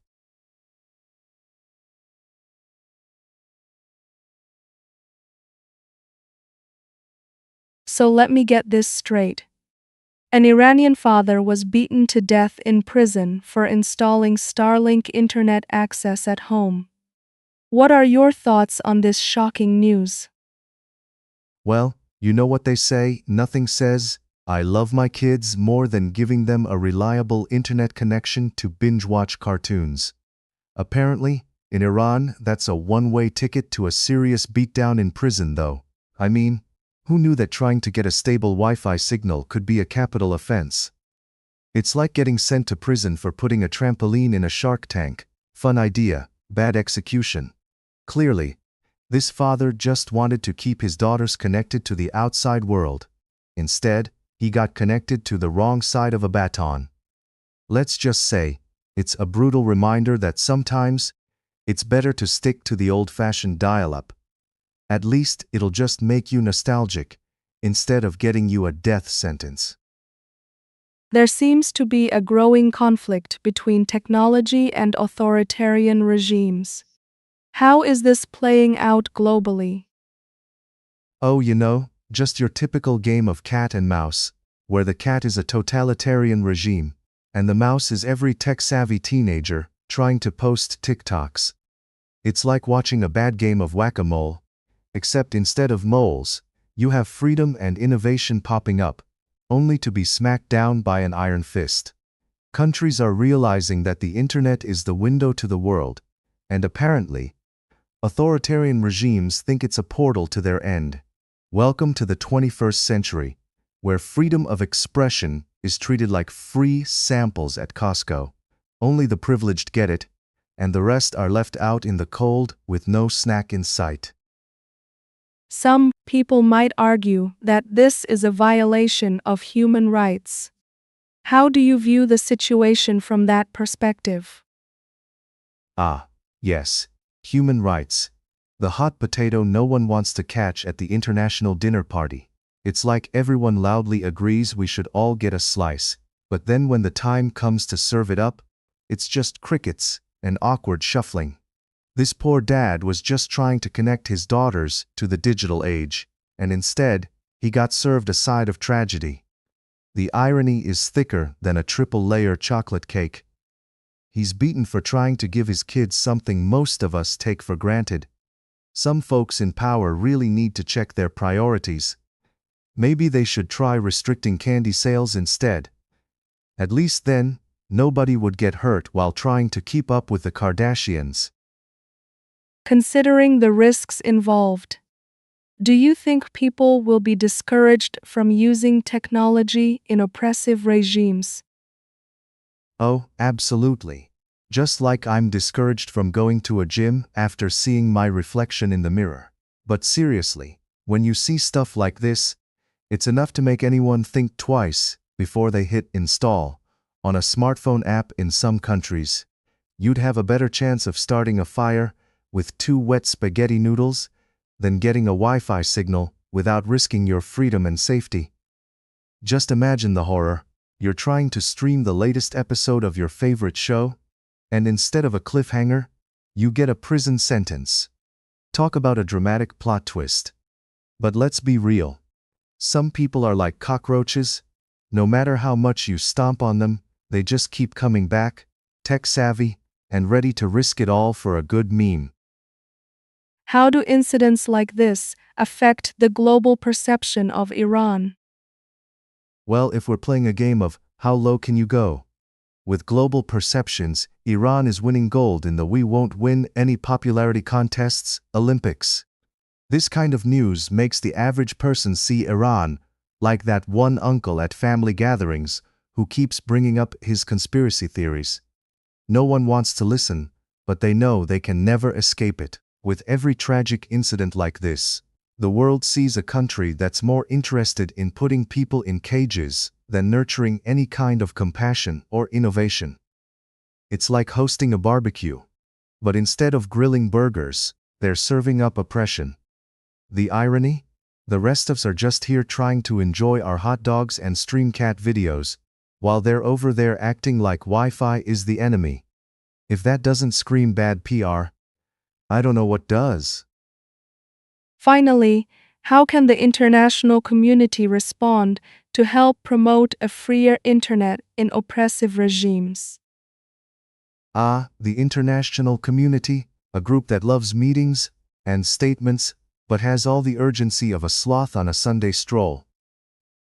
So let me get this straight. An Iranian father was beaten to death in prison for installing Starlink internet access at home. What are your thoughts on this shocking news?
Well, you know what they say, nothing says, I love my kids more than giving them a reliable internet connection to binge-watch cartoons. Apparently, in Iran, that's a one-way ticket to a serious beatdown in prison though. I mean, who knew that trying to get a stable Wi-Fi signal could be a capital offense? It's like getting sent to prison for putting a trampoline in a shark tank. Fun idea, bad execution. Clearly, this father just wanted to keep his daughters connected to the outside world. Instead, he got connected to the wrong side of a baton. Let's just say, it's a brutal reminder that sometimes, it's better to stick to the old-fashioned dial-up. At least it'll just make you nostalgic, instead of getting you a death sentence.
There seems to be a growing conflict between technology and authoritarian regimes. How is this playing out globally?
Oh, just your typical game of cat and mouse, where the cat is a totalitarian regime, and the mouse is every tech-savvy teenager trying to post TikToks. It's like watching a bad game of whack-a-mole, except instead of moles, you have freedom and innovation popping up, only to be smacked down by an iron fist. Countries are realizing that the internet is the window to the world, and apparently, authoritarian regimes think it's a portal to their end. Welcome to the 21st century, where freedom of expression is treated like free samples at Costco. Only the privileged get it, and the rest are left out in the cold with no snack in sight.
Some people might argue that this is a violation of human rights. How do you view the situation from that perspective?
Ah, yes. Human rights. The hot potato no one wants to catch at the international dinner party. It's like everyone loudly agrees we should all get a slice, but then when the time comes to serve it up, it's just crickets and awkward shuffling. This poor dad was just trying to connect his daughters to the digital age, and instead, he got served a side of tragedy. The irony is thicker than a triple-layer chocolate cake. He's beaten for trying to give his kids something most of us take for granted. Some folks in power really need to check their priorities. Maybe they should try restricting candy sales instead. At least then, nobody would get hurt while trying to keep up with the Kardashians.
Considering the risks involved, do you think people will be discouraged from using technology in oppressive regimes?
Oh, absolutely. Just like I'm discouraged from going to a gym after seeing my reflection in the mirror. But seriously, when you see stuff like this, it's enough to make anyone think twice before they hit install. On a smartphone app in some countries, you'd have a better chance of starting a fire with 2 wet spaghetti noodles than getting a Wi-Fi signal without risking your freedom and safety. Just imagine the horror. You're trying to stream the latest episode of your favorite show, and instead of a cliffhanger, you get a prison sentence. Talk about a dramatic plot twist. But let's be real. Some people are like cockroaches. No matter how much you stomp on them, they just keep coming back, tech-savvy, and ready to risk it all for a good meme.
How do incidents like this affect the global perception of Iran?
Well, if we're playing a game of how low can you go? With global perceptions, Iran is winning gold in the we won't win any popularity contests, Olympics. This kind of news makes the average person see Iran like that one uncle at family gatherings who keeps bringing up his conspiracy theories. No one wants to listen, but they know they can never escape it. With every tragic incident like this, the world sees a country that's more interested in putting people in cages than nurturing any kind of compassion or innovation. It's like hosting a barbecue, but instead of grilling burgers, they're serving up oppression. The irony? The rest of us are just here trying to enjoy our hot dogs and stream cat videos, while they're over there acting like Wi-Fi is the enemy. If that doesn't scream bad PR, I don't know what does.
Finally, how can the international community respond to help promote a freer internet in oppressive regimes?
The international community, a group that loves meetings and statements, but has all the urgency of a sloth on a Sunday stroll.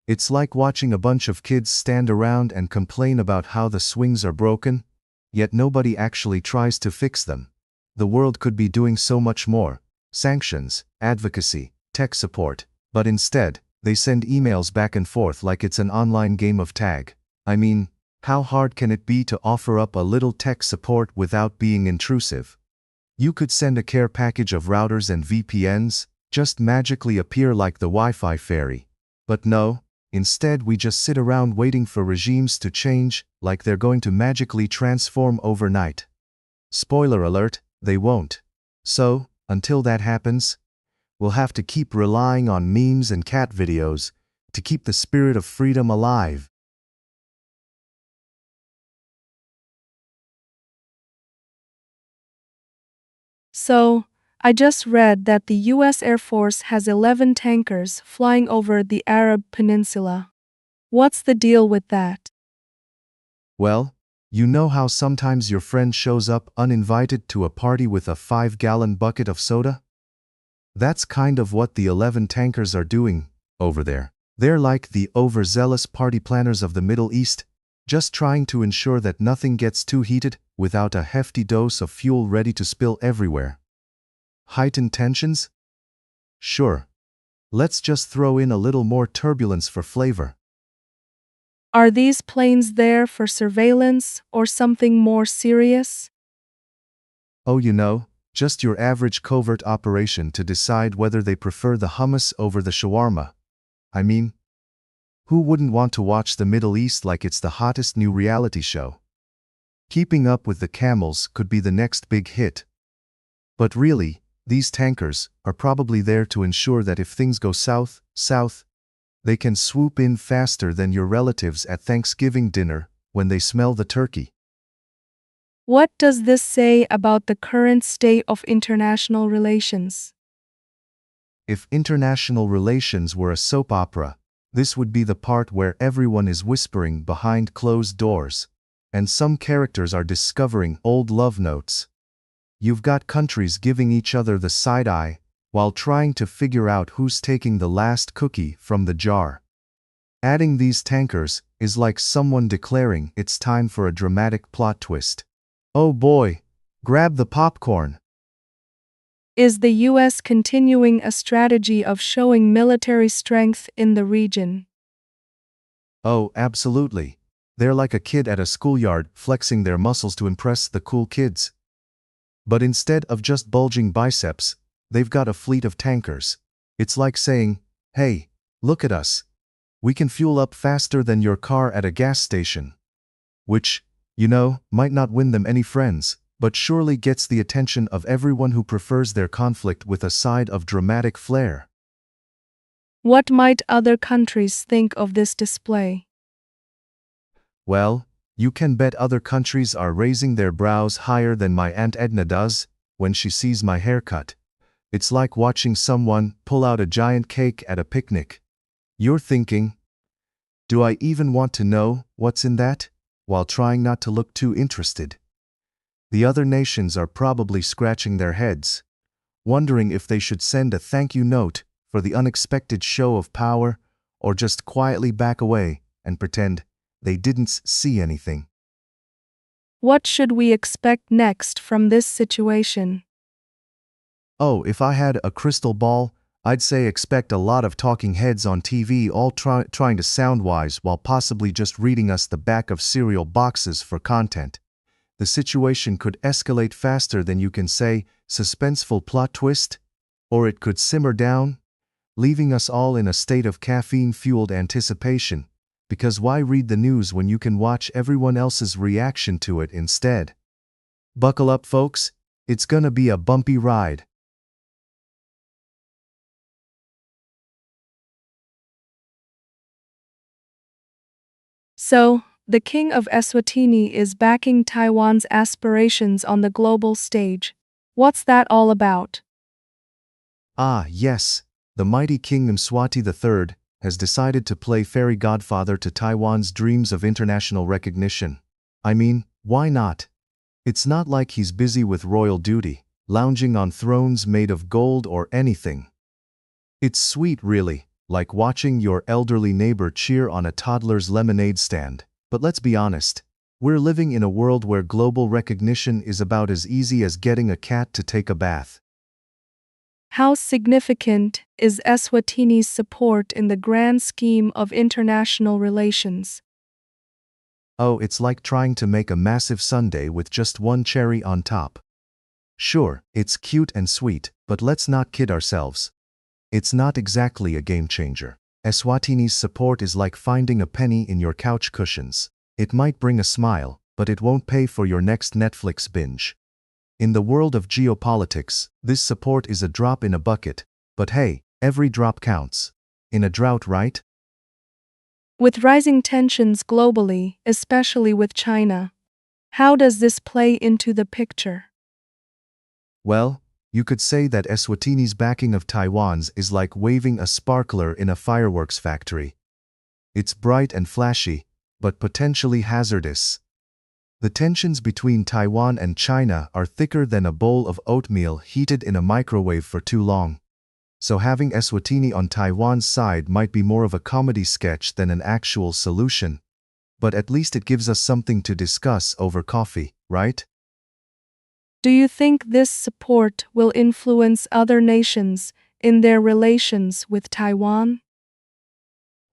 It's like watching a bunch of kids stand around and complain about how the swings are broken, yet nobody actually tries to fix them. The world could be doing so much more: sanctions, advocacy, tech support, but instead, they send emails back and forth like it's an online game of tag. I mean, how hard can it be to offer up a little tech support without being intrusive? You could send a care package of routers and VPNs, just magically appear like the Wi-Fi fairy. But no, instead we just sit around waiting for regimes to change, like they're going to magically transform overnight. Spoiler alert, they won't. So, until that happens, we'll have to keep relying on memes and cat videos to keep the spirit of freedom alive.
So, I just read that the US Air Force has 11 tankers flying over the Arab Peninsula. What's the deal with that?
Well, you know how sometimes your friend shows up uninvited to a party with a 5-gallon bucket of soda? That's kind of what the 11 tankers are doing over there. They're like the overzealous party planners of the Middle East, just trying to ensure that nothing gets too heated without a hefty dose of fuel ready to spill everywhere. Heightened tensions? Sure. Let's just throw in a little more turbulence for flavor.
Are these planes there for surveillance or something more serious?
Oh, just your average covert operation to decide whether they prefer the hummus over the shawarma. I mean, Who wouldn't want to watch the Middle East like it's the hottest new reality show? Keeping Up with the Camels could be the next big hit. But really, these tankers are probably there to ensure that if things go south, they can swoop in faster than your relatives at Thanksgiving dinner when they smell the turkey.
What does this say about the current state of international relations?
If international relations were a soap opera, this would be the part where everyone is whispering behind closed doors, and some characters are discovering old love notes. You've got countries giving each other the side eye while trying to figure out who's taking the last cookie from the jar. Adding these tankers is like someone declaring it's time for a dramatic plot twist. Oh boy, grab the popcorn.
Is the U.S. continuing a strategy of showing military strength in the region?
Oh, absolutely. They're like a kid at a schoolyard flexing their muscles to impress the cool kids. But instead of just bulging biceps, they've got a fleet of tankers. It's like saying, hey, look at us. We can fuel up faster than your car at a gas station. Which, might not win them any friends, but surely gets the attention of everyone who prefers their conflict with a side of dramatic flair.
What might other countries think of this display?
Well, you can bet other countries are raising their brows higher than my Aunt Edna does when she sees my haircut. It's like watching someone pull out a giant cake at a picnic. You're thinking, do I even want to know what's in that? While trying not to look too interested. The other nations are probably scratching their heads, wondering if they should send a thank you note for the unexpected show of power or just quietly back away and pretend they didn't see anything.
What should we expect next from this situation?
Oh, if I had a crystal ball, I'd say expect a lot of talking heads on TV all trying to sound wise while possibly just reading us the back of cereal boxes for content. The situation could escalate faster than you can say, suspenseful plot twist, or it could simmer down, leaving us all in a state of caffeine-fueled anticipation. Because why read the news when you can watch everyone else's reaction to it instead? Buckle up, folks. It's gonna be a bumpy ride.
So, the King of Eswatini is backing Taiwan's aspirations on the global stage. What's that all about?
Ah, yes. The mighty King Mswati III has decided to play fairy godfather to Taiwan's dreams of international recognition. I mean, why not? It's not like he's busy with royal duty, lounging on thrones made of gold or anything. It's sweet, really, like watching your elderly neighbor cheer on a toddler's lemonade stand. But let's be honest, we're living in a world where global recognition is about as easy as getting a cat to take a bath.
How significant is Eswatini's support in the grand scheme of international relations?
Oh, it's like trying to make a massive sundae with just one cherry on top. Sure, it's cute and sweet, but let's not kid ourselves. It's not exactly a game changer. Eswatini's support is like finding a penny in your couch cushions. It might bring a smile, but it won't pay for your next Netflix binge. In the world of geopolitics, this support is a drop in a bucket, but hey, every drop counts. In a drought, right?
With rising tensions globally, especially with China, how does this play into the picture?
Well, you could say that Eswatini's backing of Taiwan's is like waving a sparkler in a fireworks factory. It's bright and flashy, but potentially hazardous. The tensions between Taiwan and China are thicker than a bowl of oatmeal heated in a microwave for too long. So having Eswatini on Taiwan's side might be more of a comedy sketch than an actual solution. But at least it gives us something to discuss over coffee, right?
Do you think this support will influence other nations in their relations with Taiwan?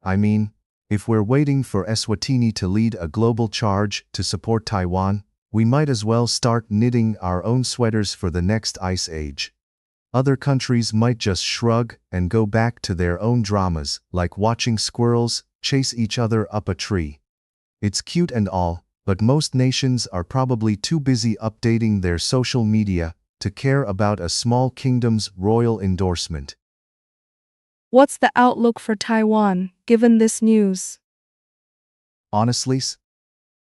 I mean, if we're waiting for Eswatini to lead a global charge to support Taiwan, we might as well start knitting our own sweaters for the next ice age. Other countries might just shrug and go back to their own dramas, like watching squirrels chase each other up a tree. It's cute and all, but most nations are probably too busy updating their social media to care about a small kingdom's royal endorsement.
What's the outlook for Taiwan, given this news?
Honestly,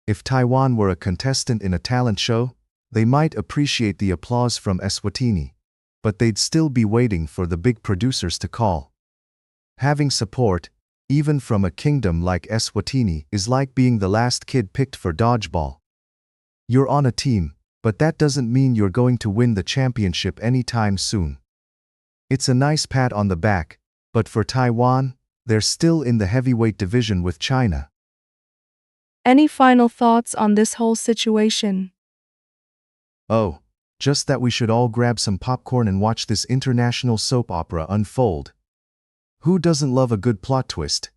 if Taiwan were a contestant in a talent show, they might appreciate the applause from Eswatini, but they'd still be waiting for the big producers to call. Having support, even from a kingdom like Eswatini, is like being the last kid picked for dodgeball. You're on a team, but that doesn't mean you're going to win the championship anytime soon. It's a nice pat on the back, but for Taiwan, they're still in the heavyweight division with China.
Any final thoughts on this whole situation?
Oh, just that we should all grab some popcorn and watch this international soap opera unfold. Who doesn't love a good plot twist?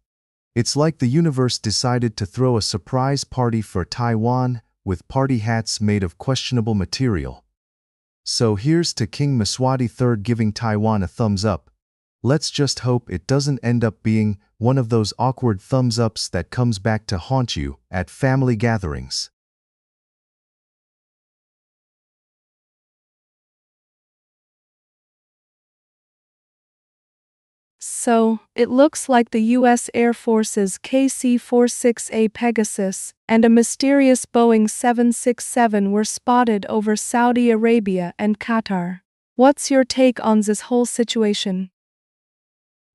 It's like the universe decided to throw a surprise party for Taiwan with party hats made of questionable material. So here's to King Mswati III giving Taiwan a thumbs up. Let's just hope it doesn't end up being one of those awkward thumbs ups that comes back to haunt you at family gatherings.
So, it looks like the U.S. Air Force's KC-46A Pegasus and a mysterious Boeing 767 were spotted over Saudi Arabia and Qatar. What's your take on this whole situation?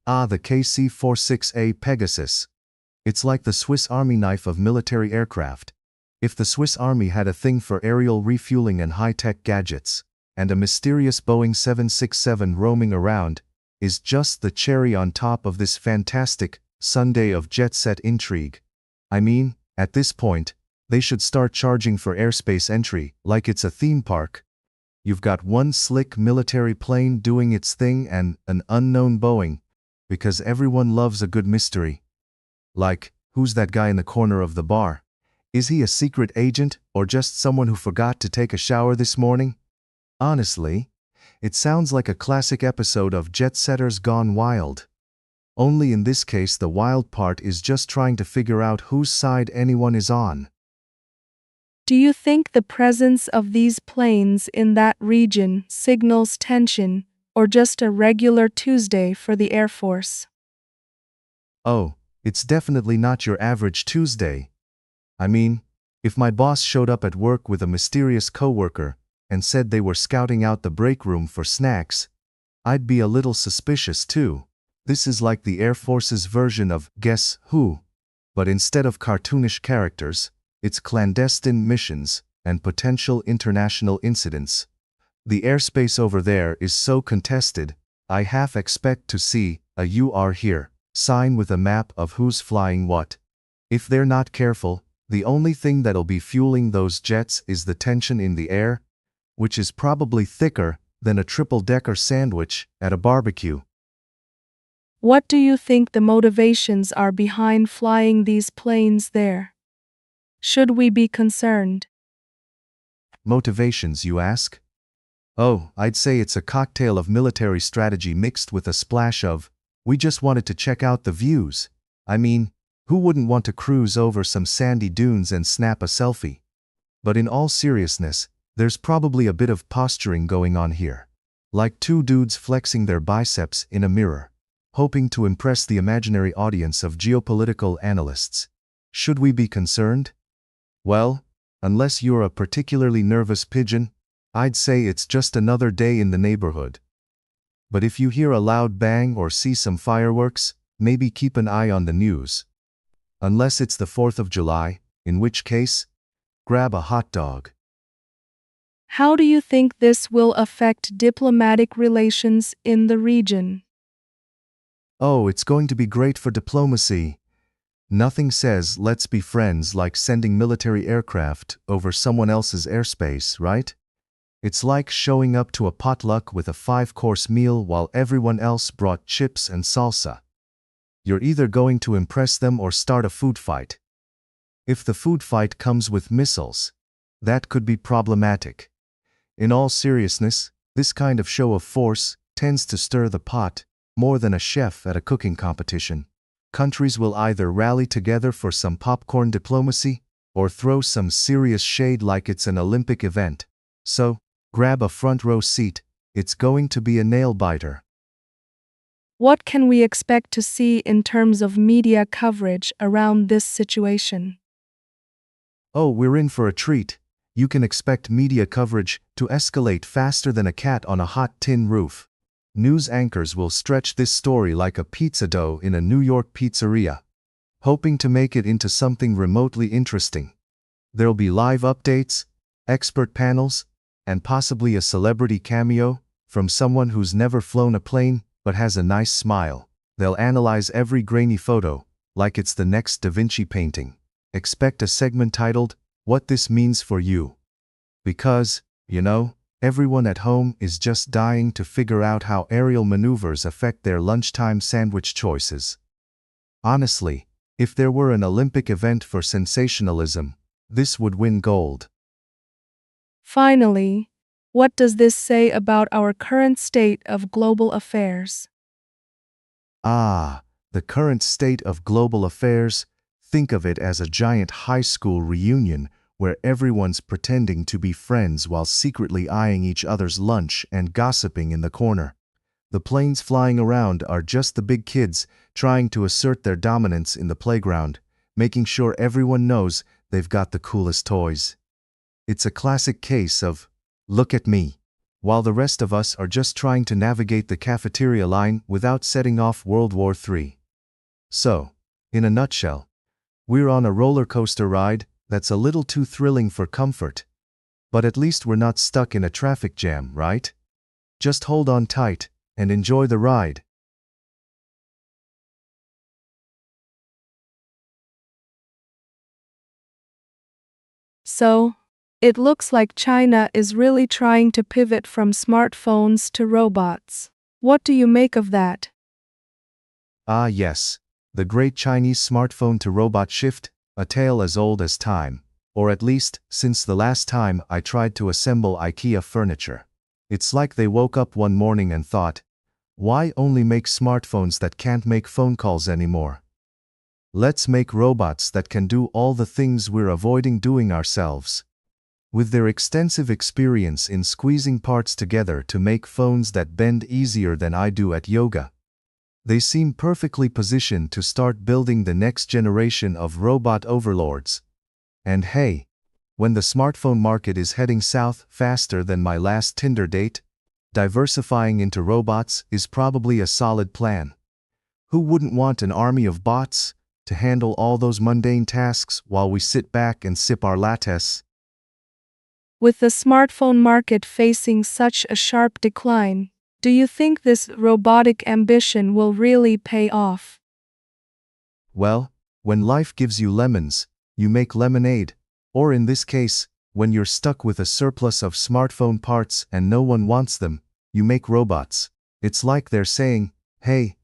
The KC-46A Pegasus. It's like the Swiss Army knife of military aircraft. If the Swiss Army had a thing for aerial refueling and high-tech gadgets, and a mysterious Boeing 767 roaming around, is just the cherry on top of this fantastic Sunday of jet-set intrigue. I mean, at this point, they should start charging for airspace entry like it's a theme park. You've got one slick military plane doing its thing and an unknown Boeing, because everyone loves a good mystery. Like, who's that guy in the corner of the bar? Is he a secret agent or just someone who forgot to take a shower this morning? Honestly, it sounds like a classic episode of Jet Setters Gone Wild. Only in this case the wild part is just trying to figure out whose side anyone is on.
Do you think the presence of these planes in that region signals tension, or just a regular Tuesday for the Air Force?
Oh, it's definitely not your average Tuesday. I mean, if my boss showed up at work with a mysterious coworker and said they were scouting out the break room for snacks, I'd be a little suspicious too. This is like the Air Force's version of Guess Who, but instead of cartoonish characters, it's clandestine missions and potential international incidents. The airspace over there is so contested, I half expect to see a "You are here" sign with a map of who's flying what. If they're not careful, the only thing that'll be fueling those jets is the tension in the air, which is probably thicker than a triple-decker sandwich at a barbecue.
What do you think the motivations are behind flying these planes there? Should we be concerned?
Motivations, you ask? Oh, I'd say it's a cocktail of military strategy mixed with a splash of, we just wanted to check out the views. I mean, who wouldn't want to cruise over some sandy dunes and snap a selfie? But in all seriousness, there's probably a bit of posturing going on here. Like two dudes flexing their biceps in a mirror, hoping to impress the imaginary audience of geopolitical analysts. Should we be concerned? Well, unless you're a particularly nervous pigeon, I'd say it's just another day in the neighborhood. But if you hear a loud bang or see some fireworks, maybe keep an eye on the news. Unless it's the 4th of July, in which case, grab a hot dog.
How do you think this will affect diplomatic relations in the region?
Oh, it's going to be great for diplomacy. Nothing says let's be friends like sending military aircraft over someone else's airspace, right? It's like showing up to a potluck with a 5-course meal while everyone else brought chips and salsa. You're either going to impress them or start a food fight. If the food fight comes with missiles, that could be problematic. In all seriousness, this kind of show of force tends to stir the pot more than a chef at a cooking competition. Countries will either rally together for some popcorn diplomacy, or throw some serious shade like it's an Olympic event. So, grab a front row seat, it's going to be a nail-biter.
What can we expect to see in terms of media coverage around this situation?
Oh, we're in for a treat. You can expect media coverage to escalate faster than a cat on a hot tin roof. News anchors will stretch this story like a pizza dough in a New York pizzeria, hoping to make it into something remotely interesting. There'll be live updates, expert panels, and possibly a celebrity cameo from someone who's never flown a plane but has a nice smile. They'll analyze every grainy photo like it's the next Da Vinci painting. Expect a segment titled, "What This Means for You." Because, everyone at home is just dying to figure out how aerial maneuvers affect their lunchtime sandwich choices. Honestly, if there were an Olympic event for sensationalism, this would win gold.
Finally, what does this say about our current state of global affairs?
The current state of global affairs, think of it as a giant high school reunion where everyone's pretending to be friends while secretly eyeing each other's lunch and gossiping in the corner. The planes flying around are just the big kids trying to assert their dominance in the playground, making sure everyone knows they've got the coolest toys. It's a classic case of, "Look at me," while the rest of us are just trying to navigate the cafeteria line without setting off World War III. So, in a nutshell, we're on a roller coaster ride that's a little too thrilling for comfort. But at least we're not stuck in a traffic jam, right? Just hold on tight and enjoy the ride.
So, it looks like China is really trying to pivot from smartphones to robots. What do you make of that?
Ah yes, the great Chinese smartphone to robot shift, a tale as old as time, or at least since the last time I tried to assemble IKEA furniture. It's like they woke up one morning and thought, why only make smartphones that can't make phone calls anymore? Let's make robots that can do all the things we're avoiding doing ourselves. With their extensive experience in squeezing parts together to make phones that bend easier than I do at yoga, they seem perfectly positioned to start building the next generation of robot overlords. And hey, when the smartphone market is heading south faster than my last Tinder date, diversifying into robots is probably a solid plan. Who wouldn't want an army of bots to handle all those mundane tasks while we sit back and sip our lattes?
With the smartphone market facing such a sharp decline, do you think this robotic ambition will really pay off?
Well, when life gives you lemons, you make lemonade. Or in this case, when you're stuck with a surplus of smartphone parts and no one wants them, you make robots. It's like they're saying, hey,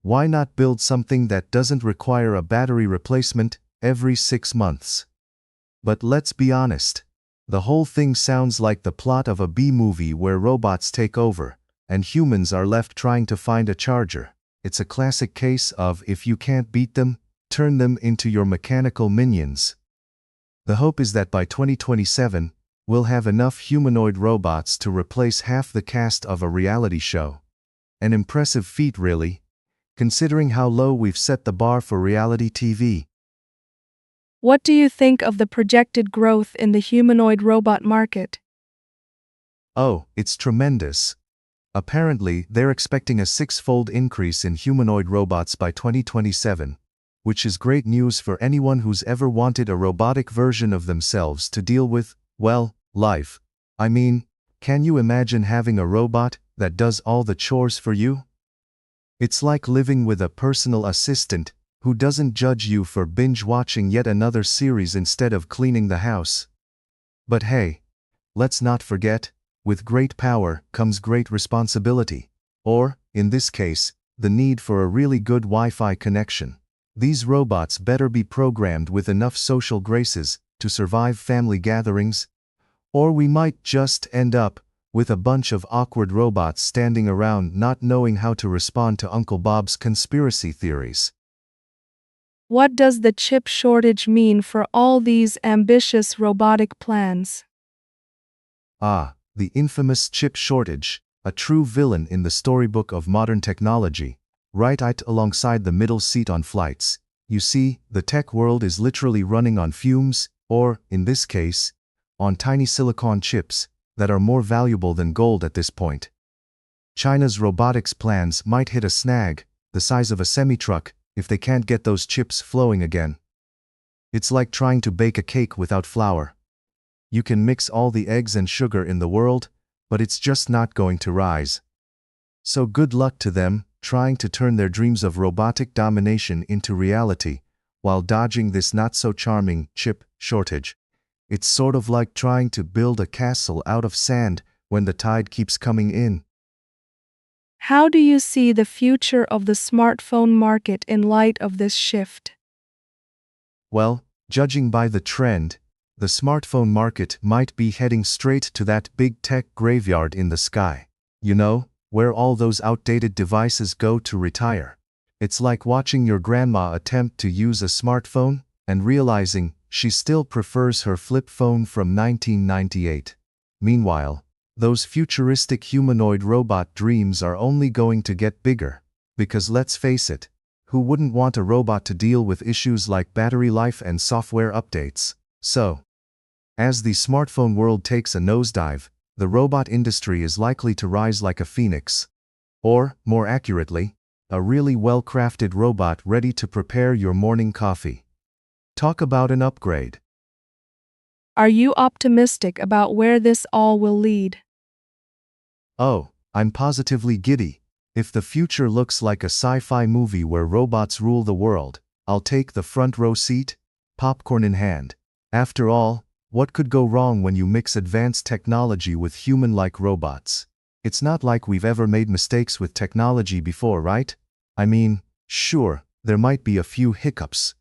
why not build something that doesn't require a battery replacement every 6 months? But let's be honest, the whole thing sounds like the plot of a B-movie where robots take over, and humans are left trying to find a charger. It's a classic case of if you can't beat them, turn them into your mechanical minions. The hope is that by 2027, we'll have enough humanoid robots to replace half the cast of a reality show. An impressive feat, really, considering how low we've set the bar for reality TV.
What do you think of the projected growth in the humanoid robot market?
Oh, it's tremendous. Apparently, they're expecting a 6-fold increase in humanoid robots by 2027, which is great news for anyone who's ever wanted a robotic version of themselves to deal with, well, life. I mean, can you imagine having a robot that does all the chores for you? It's like living with a personal assistant who doesn't judge you for binge-watching yet another series instead of cleaning the house. But hey, let's not forget, with great power comes great responsibility. Or, in this case, the need for a really good Wi-Fi connection. These robots better be programmed with enough social graces to survive family gatherings, or we might just end up with a bunch of awkward robots standing around not knowing how to respond to Uncle Bob's conspiracy theories.
What does the chip shortage mean for all these ambitious robotic plans?
Ah, the infamous chip shortage, a true villain in the storybook of modern technology, right alongside the middle seat on flights. You see, the tech world is literally running on fumes, or, in this case, on tiny silicon chips that are more valuable than gold at this point. China's robotics plans might hit a snag, the size of a semi-truck, if they can't get those chips flowing again. It's like trying to bake a cake without flour. You can mix all the eggs and sugar in the world, but it's just not going to rise. So good luck to them, trying to turn their dreams of robotic domination into reality, while dodging this not-so-charming chip shortage. It's sort of like trying to build a castle out of sand when the tide keeps coming in.
How do you see the future of the smartphone market in light of this shift?
Well, judging by the trend, the smartphone market might be heading straight to that big tech graveyard in the sky. You know, where all those outdated devices go to retire. It's like watching your grandma attempt to use a smartphone and realizing she still prefers her flip phone from 1998. Meanwhile, those futuristic humanoid robot dreams are only going to get bigger, because let's face it, who wouldn't want a robot to deal with issues like battery life and software updates? So, as the smartphone world takes a nosedive, the robot industry is likely to rise like a phoenix. Or, more accurately, a really well-crafted robot ready to prepare your morning coffee. Talk about an upgrade.
Are you optimistic about where this all will lead?
Oh, I'm positively giddy. If the future looks like a sci-fi movie where robots rule the world, I'll take the front row seat, popcorn in hand. After all, what could go wrong when you mix advanced technology with human-like robots? It's not like we've ever made mistakes with technology before, right? I mean, sure, there might be a few hiccups.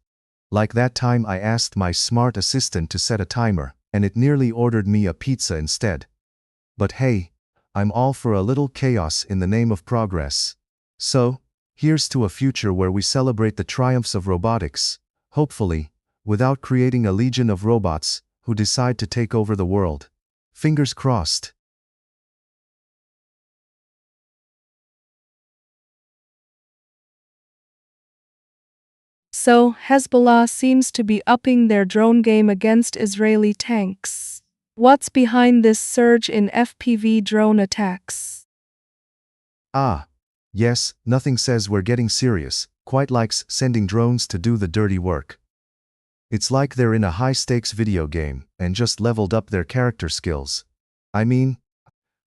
Like that time I asked my smart assistant to set a timer, and it nearly ordered me a pizza instead. But hey, I'm all for a little chaos in the name of progress. So, here's to a future where we celebrate the triumphs of robotics, hopefully, without creating a legion of robots who decide to take over the world. Fingers crossed.
So, Hezbollah seems to be upping their drone game against Israeli tanks. What's behind this surge in FPV drone attacks?
Ah, yes, nothing says we're getting serious, quite like sending drones to do the dirty work. It's like they're in a high-stakes video game and just leveled up their character skills. I mean,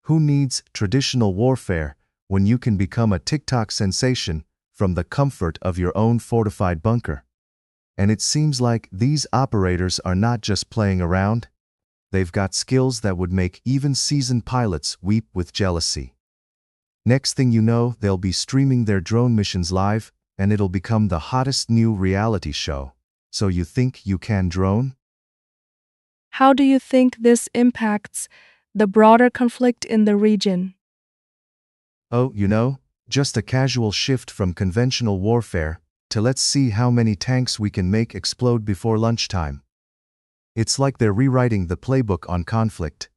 who needs traditional warfare when you can become a TikTok sensation from the comfort of your own fortified bunker? And it seems like these operators are not just playing around. They've got skills that would make even seasoned pilots weep with jealousy. Next thing you know, they'll be streaming their drone missions live, and it'll become the hottest new reality show. So you think you can drone?
How do you think this impacts the broader conflict in the region?
Oh, just a casual shift from conventional warfare to let's see how many tanks we can make explode before lunchtime. It's like they're rewriting the playbook on conflict.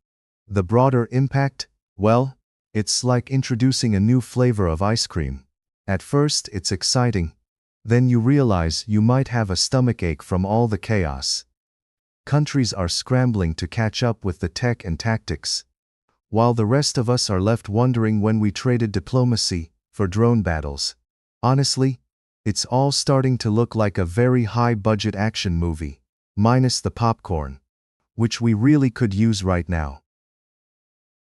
The broader impact? Well, it's like introducing a new flavor of ice cream. At first, it's exciting. Then you realize you might have a stomachache from all the chaos. Countries are scrambling to catch up with the tech and tactics, while the rest of us are left wondering when we traded diplomacy for drone battles. Honestly, it's all starting to look like a very high-budget action movie, minus the popcorn, which we really could use right now.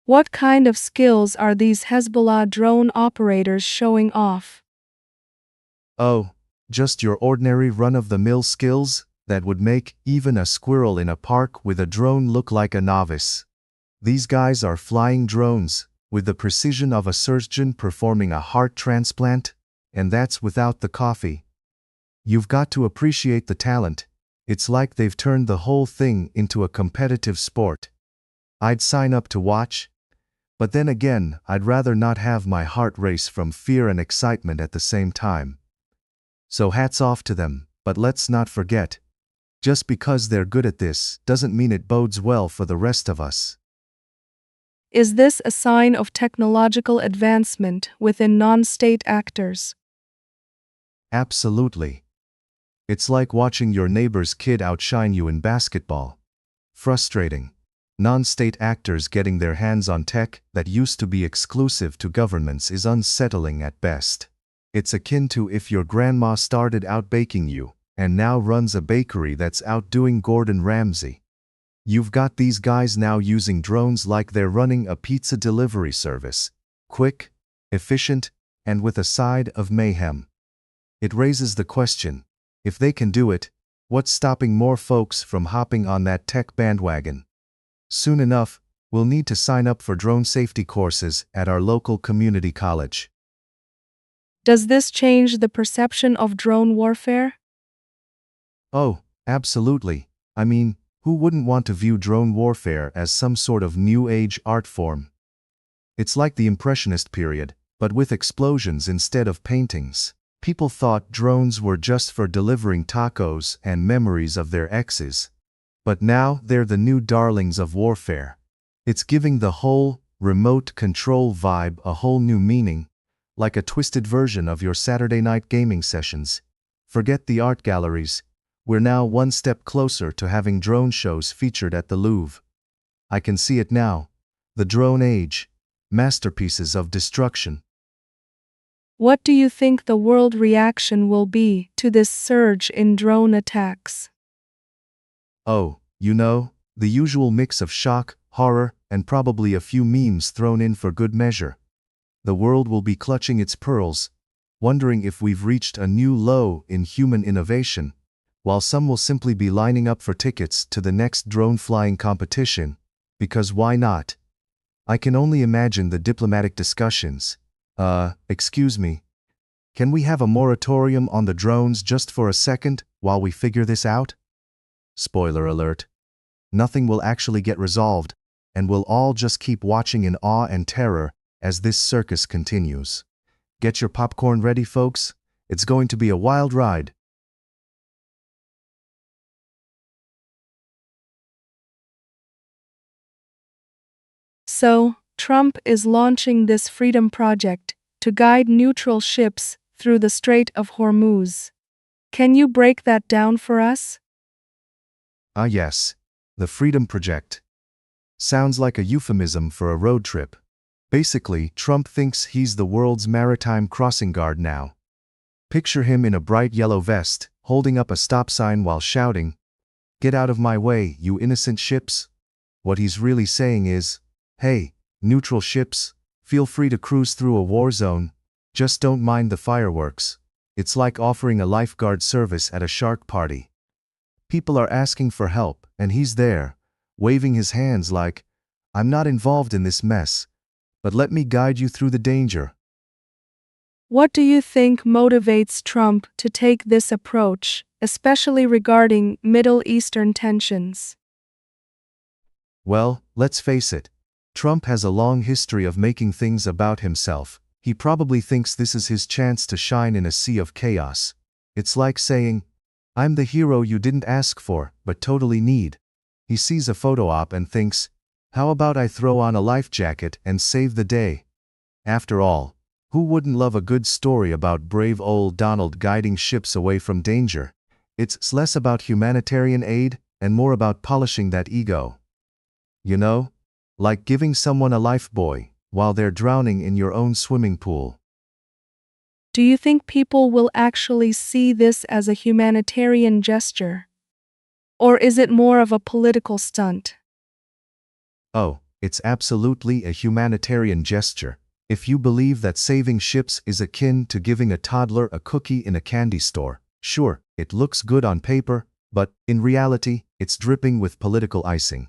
What kind of skills are these Hezbollah drone operators showing off?
Oh, just your ordinary run-of-the-mill skills that would make even a squirrel in a park with a drone look like a novice. These guys are flying drones, with the precision of a surgeon performing a heart transplant, and that's without the coffee. You've got to appreciate the talent. It's like they've turned the whole thing into a competitive sport. I'd sign up to watch, but then again, I'd rather not have my heart race from fear and excitement at the same time. So hats off to them, but But let's not forget, just because they're good at this doesn't mean it bodes well for the rest of us.
Is this a sign of technological advancement within non-state actors?
Absolutely. It's like watching your neighbor's kid outshine you in basketball. Frustrating. Non-state actors getting their hands on tech that used to be exclusive to governments is unsettling at best. It's akin to if your grandma started out baking you, and now runs a bakery that's outdoing Gordon Ramsay. You've got these guys now using drones like they're running a pizza delivery service. Quick, efficient, and with a side of mayhem. It raises the question, if they can do it, what's stopping more folks from hopping on that tech bandwagon? Soon enough, we'll need to sign up for drone safety courses at our local community college.
Does this change the perception of drone warfare?
Oh, absolutely. I mean, who wouldn't want to view drone warfare as some sort of new age art form? It's like the Impressionist period, but with explosions instead of paintings. People thought drones were just for delivering tacos and memories of their exes. But now they're the new darlings of warfare. It's giving the whole remote control vibe a whole new meaning, like a twisted version of your Saturday night gaming sessions. Forget the art galleries. We're now one step closer to having drone shows featured at the Louvre. I can see it now. The drone age. Masterpieces of destruction.
What do you think the world reaction will be to this surge in drone attacks?
Oh, the usual mix of shock, horror, and probably a few memes thrown in for good measure. The world will be clutching its pearls, wondering if we've reached a new low in human innovation, while some will simply be lining up for tickets to the next drone flying competition, because why not? I can only imagine the diplomatic discussions. Excuse me. Can we have a moratorium on the drones just for a second while we figure this out? Spoiler alert. Nothing will actually get resolved, and we'll all just keep watching in awe and terror as this circus continues. Get your popcorn ready, folks. It's going to be a wild ride.
So, Trump is launching this freedom project to guide neutral ships through the Strait of Hormuz. Can you break that down for us?
Ah yes, the Freedom Project. Sounds like a euphemism for a road trip. Basically, Trump thinks he's the world's maritime crossing guard now. Picture him in a bright yellow vest, holding up a stop sign while shouting, "Get out of my way, you innocent ships." What he's really saying is, hey, neutral ships, feel free to cruise through a war zone, just don't mind the fireworks. It's like offering a lifeguard service at a shark party. People are asking for help, and he's there, waving his hands like, I'm not involved in this mess, but let me guide you through the danger.
What do you think motivates Trump to take this approach, especially regarding Middle Eastern tensions?
Well, let's face it. Trump has a long history of making things about himself. He probably thinks this is his chance to shine in a sea of chaos. It's like saying, I'm the hero you didn't ask for, but totally need. He sees a photo op and thinks, how about I throw on a life jacket and save the day? After all, who wouldn't love a good story about brave old Donald guiding ships away from danger? It's less about humanitarian aid and more about polishing that ego. You know, like giving someone a lifebuoy while they're drowning in your own swimming pool.
Do you think people will actually see this as a humanitarian gesture? Or is it more of a political stunt?
Oh, it's absolutely a humanitarian gesture. If you believe that saving ships is akin to giving a toddler a cookie in a candy store, sure, it looks good on paper, but in reality, it's dripping with political icing.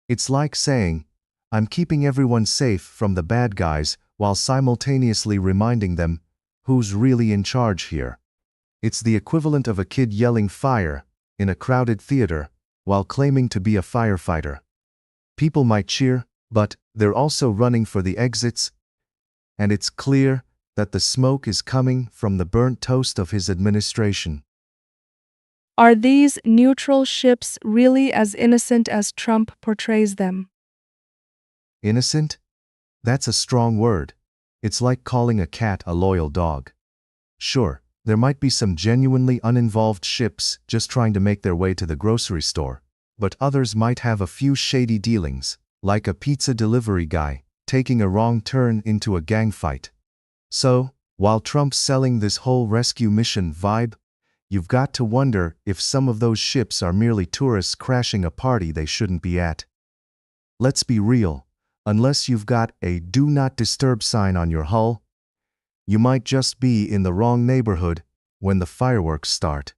It's like saying, I'm keeping everyone safe from the bad guys while simultaneously reminding them who's really in charge here. It's the equivalent of a kid yelling fire in a crowded theater while claiming to be a firefighter. People might cheer, but they're also running for the exits, and it's clear that the smoke is coming from the burnt toast of his administration.
Are these neutral ships really as innocent as Trump portrays them?
Innocent? That's a strong word. It's like calling a cat a loyal dog. Sure, there might be some genuinely uninvolved ships just trying to make their way to the grocery store, but others might have a few shady dealings, like a pizza delivery guy taking a wrong turn into a gang fight. So, while Trump's selling this whole rescue mission vibe, you've got to wonder if some of those ships are merely tourists crashing a party they shouldn't be at. Let's be real, unless you've got a "Do Not Disturb" sign on your hull, you might just be in the wrong neighborhood when the fireworks start.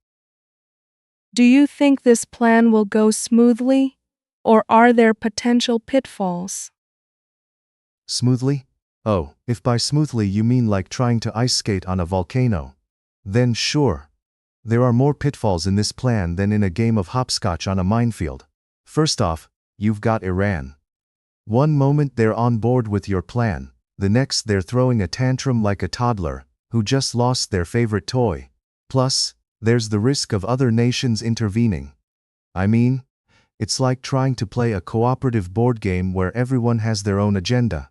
Do you think this plan will go smoothly, or are there potential pitfalls?
Smoothly? Oh, if by smoothly you mean like trying to ice skate on a volcano, then sure. There are more pitfalls in this plan than in a game of hopscotch on a minefield. First off, you've got Iran. One moment they're on board with your plan, the next they're throwing a tantrum like a toddler who just lost their favorite toy. Plus, there's the risk of other nations intervening. I mean, it's like trying to play a cooperative board game where everyone has their own agenda.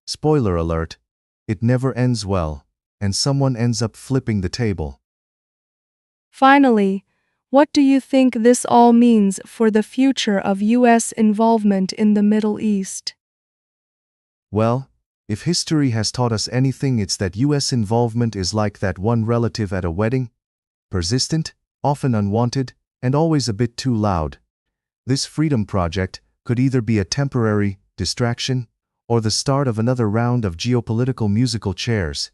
Spoiler alert, it never ends well, and someone ends up flipping the table.
Finally, what do you think this all means for the future of U.S. involvement in the Middle East?
Well, if history has taught us anything, it's that U.S. involvement is like that one relative at a wedding: persistent, often unwanted, and always a bit too loud. This freedom project could either be a temporary distraction or the start of another round of geopolitical musical chairs.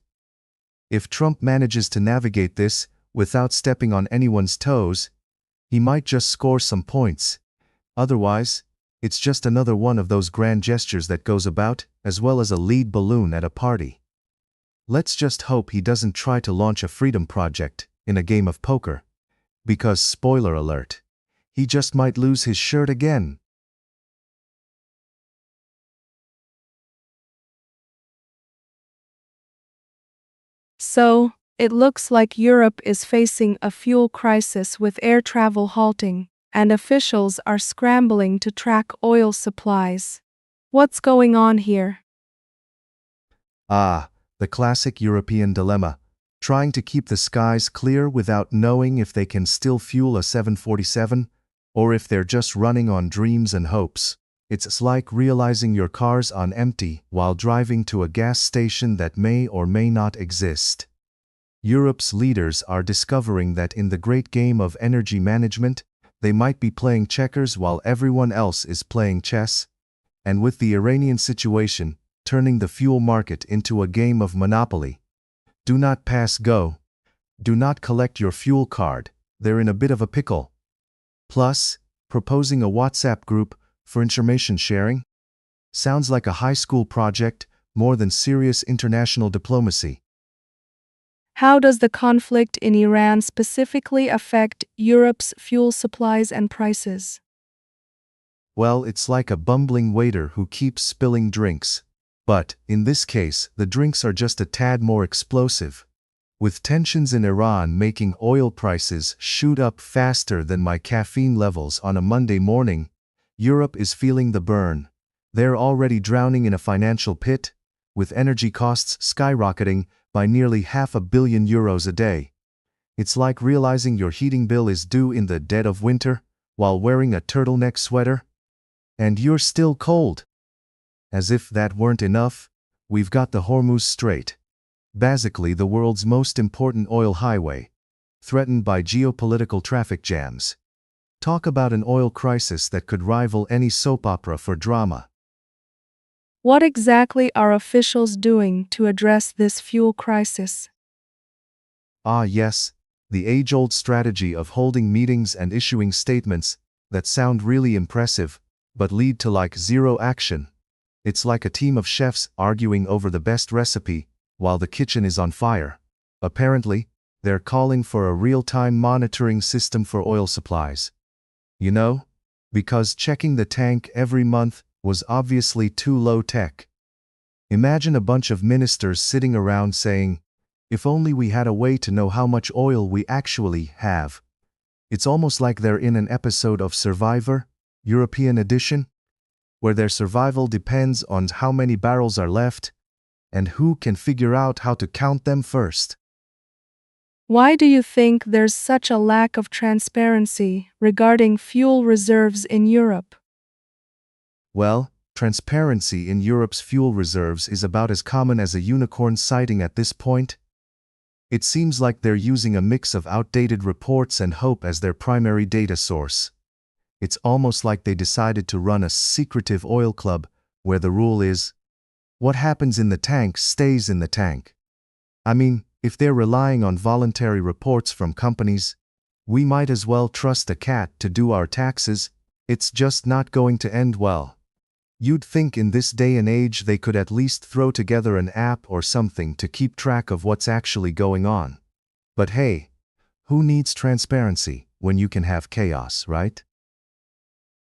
If Trump manages to navigate this without stepping on anyone's toes, he might just score some points. Otherwise, it's just another one of those grand gestures that goes about, as well as a lead balloon at a party. Let's just hope he doesn't try to launch a freedom project in a game of poker, because spoiler alert, he just might lose his shirt again.
So, it looks like Europe is facing a fuel crisis with air travel halting, and officials are scrambling to track oil supplies. What's going on here?
Ah, the classic European dilemma, trying to keep the skies clear without knowing if they can still fuel a 747, or if they're just running on dreams and hopes. It's like realizing your car's on empty while driving to a gas station that may or may not exist. Europe's leaders are discovering that in the great game of energy management, they might be playing checkers while everyone else is playing chess, and with the Iranian situation turning the fuel market into a game of Monopoly. Do not pass go. Do not collect your fuel card. They're in a bit of a pickle. Plus, proposing a WhatsApp group for information sharing sounds like a high school project more than serious international diplomacy.
How does the conflict in Iran specifically affect Europe's fuel supplies and prices?
Well, it's like a bumbling waiter who keeps spilling drinks. But, in this case, the drinks are just a tad more explosive. With tensions in Iran making oil prices shoot up faster than my caffeine levels on a Monday morning, Europe is feeling the burn. They're already drowning in a financial pit, with energy costs skyrocketing by nearly €500 million a day. It's like realizing your heating bill is due in the dead of winter while wearing a turtleneck sweater, and you're still cold. As if that weren't enough, we've got the Hormuz Strait, basically the world's most important oil highway, threatened by geopolitical traffic jams. Talk about an oil crisis that could rival any soap opera for drama.
What exactly are officials doing to address this fuel crisis?
Ah yes, the age-old strategy of holding meetings and issuing statements that sound really impressive, but lead to like zero action. It's like a team of chefs arguing over the best recipe while the kitchen is on fire. Apparently, they're calling for a real-time monitoring system for oil supplies. You know, because checking the tank every month was obviously too low-tech. Imagine a bunch of ministers sitting around saying, "If only we had a way to know how much oil we actually have. It's almost like they're in an episode of Survivor, European edition, where their survival depends on how many barrels are left and who can figure out how to count them first.
Why do you think there's such a lack of transparency regarding fuel reserves in Europe?
Well, transparency in Europe's fuel reserves is about as common as a unicorn sighting at this point. It seems like they're using a mix of outdated reports and hope as their primary data source. It's almost like they decided to run a secretive oil club where the rule is, what happens in the tank stays in the tank. I mean, if they're relying on voluntary reports from companies, we might as well trust a cat to do our taxes. It's just not going to end well. You'd think in this day and age they could at least throw together an app or something to keep track of what's actually going on. But hey, who needs transparency when you can have chaos, right?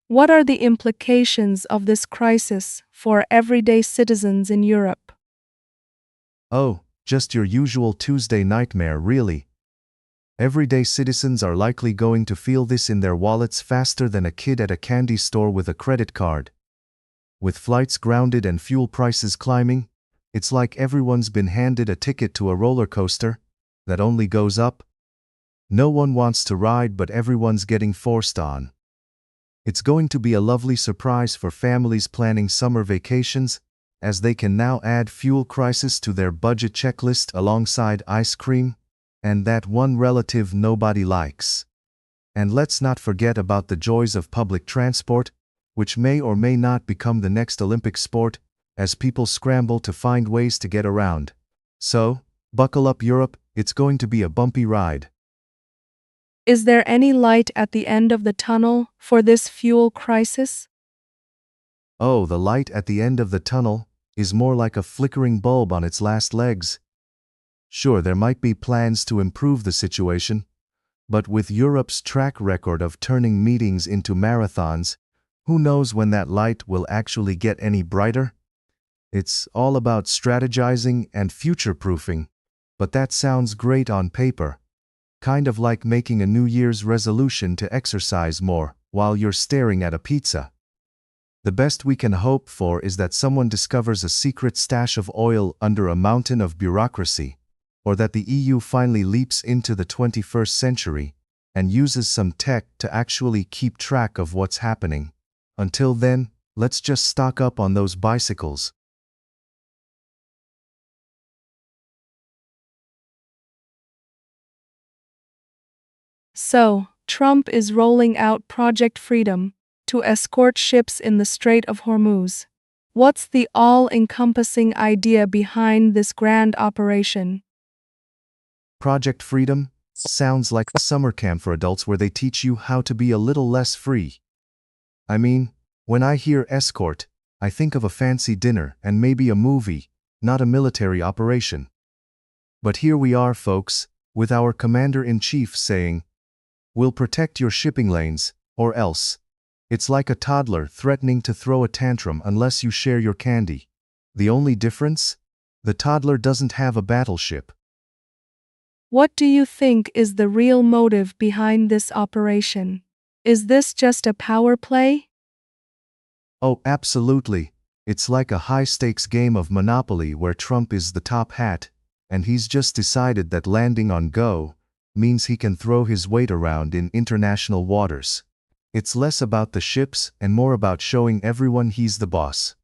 What are the implications of this crisis for everyday citizens in Europe?
Oh, just your usual Tuesday nightmare, really. Everyday citizens are likely going to feel this in their wallets faster than a kid at a candy store with a credit card. With flights grounded and fuel prices climbing, it's like everyone's been handed a ticket to a roller coaster that only goes up. No one wants to ride, but everyone's getting forced on. It's going to be a lovely surprise for families planning summer vacations, as they can now add fuel crisis to their budget checklist alongside ice cream and that one relative nobody likes. And let's not forget about the joys of public transport, which may or may not become the next Olympic sport as people scramble to find ways to get around. So, buckle up, Europe, it's going to be a bumpy ride.
Is there any light at the end of the tunnel for this fuel crisis?
Oh, the light at the end of the tunnel is more like a flickering bulb on its last legs. Sure, there might be plans to improve the situation, but with Europe's track record of turning meetings into marathons, who knows when that light will actually get any brighter? It's all about strategizing and future-proofing, but that sounds great on paper. Kind of like making a New Year's resolution to exercise more while you're staring at a pizza. The best we can hope for is that someone discovers a secret stash of oil under a mountain of bureaucracy, or that the EU finally leaps into the 21st century and uses some tech to actually keep track of what's happening. Until then, let's just stock up on those bicycles.
So, Trump is rolling out Project Freedom to escort ships in the Strait of Hormuz. What's the all-encompassing idea behind this grand operation?
Project Freedom sounds like a summer camp for adults where they teach you how to be a little less free. I mean, when I hear escort, I think of a fancy dinner and maybe a movie, not a military operation. But here we are, folks, with our commander-in-chief saying, "We'll protect your shipping lanes, or else." It's like a toddler threatening to throw a tantrum unless you share your candy. The only difference? The toddler doesn't have a battleship.
What do you think is the real motive behind this operation? Is this just a power play?
Oh, absolutely. It's like a high-stakes game of Monopoly where Trump is the top hat, and he's just decided that landing on Go means he can throw his weight around in international waters. It's less about the ships and more about showing everyone he's the boss.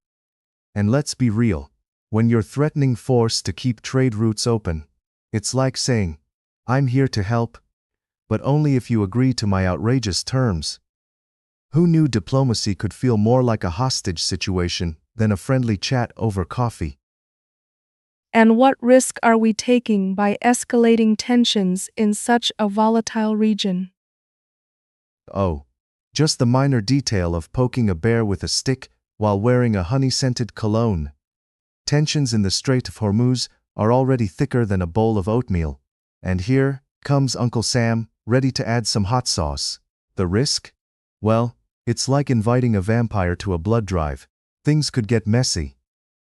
And let's be real, when you're threatening force to keep trade routes open, it's like saying, "I'm here to help, but only if you agree to my outrageous terms." Who knew diplomacy could feel more like a hostage situation than a friendly chat over coffee?
And what risk are we taking by escalating tensions in such a volatile region?
Oh, just the minor detail of poking a bear with a stick while wearing a honey-scented cologne. Tensions in the Strait of Hormuz are already thicker than a bowl of oatmeal. And here comes Uncle Sam, ready to add some hot sauce. The risk? Well, it's like inviting a vampire to a blood drive. Things could get messy.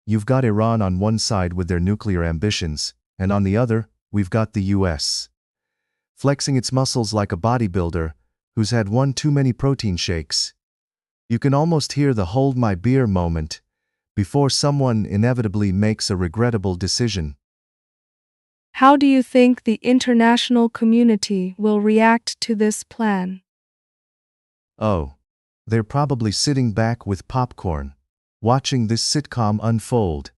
You've got Iran on one side with their nuclear ambitions, and on the other, we've got the US. Flexing its muscles like a bodybuilder who's had one too many protein shakes. You can almost hear the hold my beer moment before someone inevitably makes a regrettable decision.
How do you think the international community will react to this plan?
Oh, they're probably sitting back with popcorn, watching this sitcom unfold.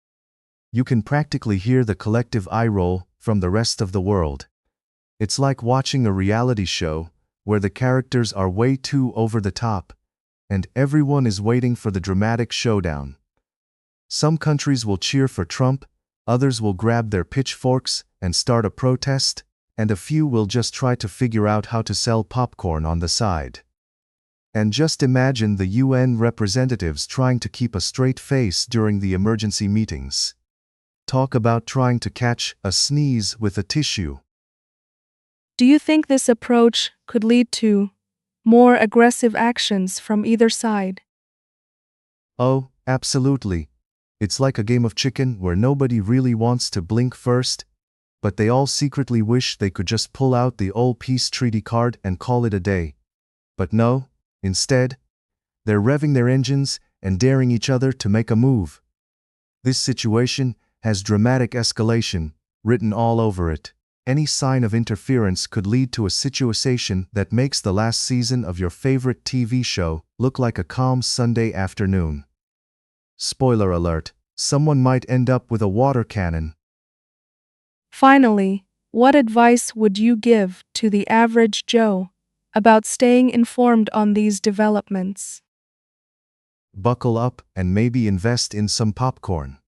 You can practically hear the collective eye roll from the rest of the world. It's like watching a reality show where the characters are way too over the top, and everyone is waiting for the dramatic showdown. Some countries will cheer for Trump, others will grab their pitchforks and start a protest, and a few will just try to figure out how to sell popcorn on the side. And just imagine the UN representatives trying to keep a straight face during the emergency meetings. Talk about trying to catch a sneeze with a tissue.
Do you think this approach could lead to more aggressive actions from either side?
Oh, absolutely. It's like a game of chicken where nobody really wants to blink first, but they all secretly wish they could just pull out the old peace treaty card and call it a day. But no, instead, they're revving their engines and daring each other to make a move. This situation has dramatic escalation written all over it. Any sign of interference could lead to a situation that makes the last season of your favorite TV show look like a calm Sunday afternoon. Spoiler alert, someone might end up with a water cannon.
Finally, what advice would you give to the average Joe about staying informed on these developments?
Buckle up and maybe invest in some popcorn.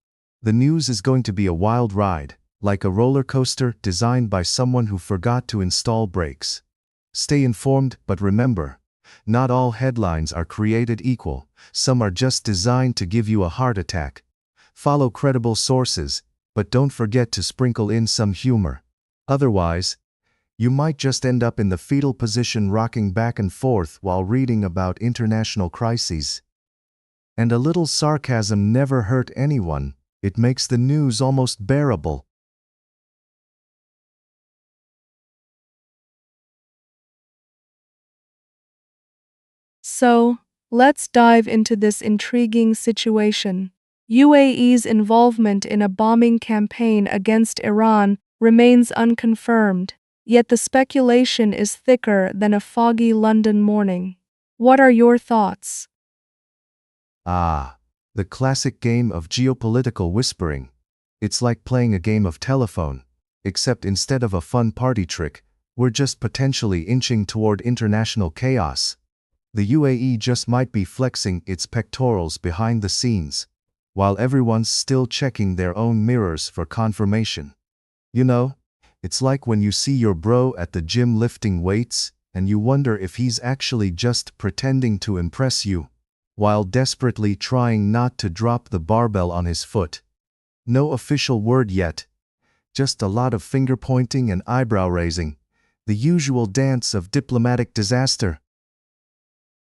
The news is going to be a wild ride, like a roller coaster designed by someone who forgot to install brakes. Stay informed, but remember, not all headlines are created equal. Some are just designed to give you a heart attack. Follow credible sources, but don't forget to sprinkle in some humor. Otherwise, you might just end up in the fetal position rocking back and forth while reading about international crises. And a little sarcasm never hurt anyone. It makes the news almost bearable.
So, let's dive into this intriguing situation. UAE's involvement in a bombing campaign against Iran remains unconfirmed, yet the speculation is thicker than a foggy London morning. What are your thoughts?
Ah, the classic game of geopolitical whispering. It's like playing a game of telephone, except instead of a fun party trick, we're just potentially inching toward international chaos. The UAE just might be flexing its pectorals behind the scenes, while everyone's still checking their own mirrors for confirmation. You know, it's like when you see your bro at the gym lifting weights, and you wonder if he's actually just pretending to impress you, while desperately trying not to drop the barbell on his foot. No official word yet, just a lot of finger pointing and eyebrow raising, the usual dance of diplomatic disaster.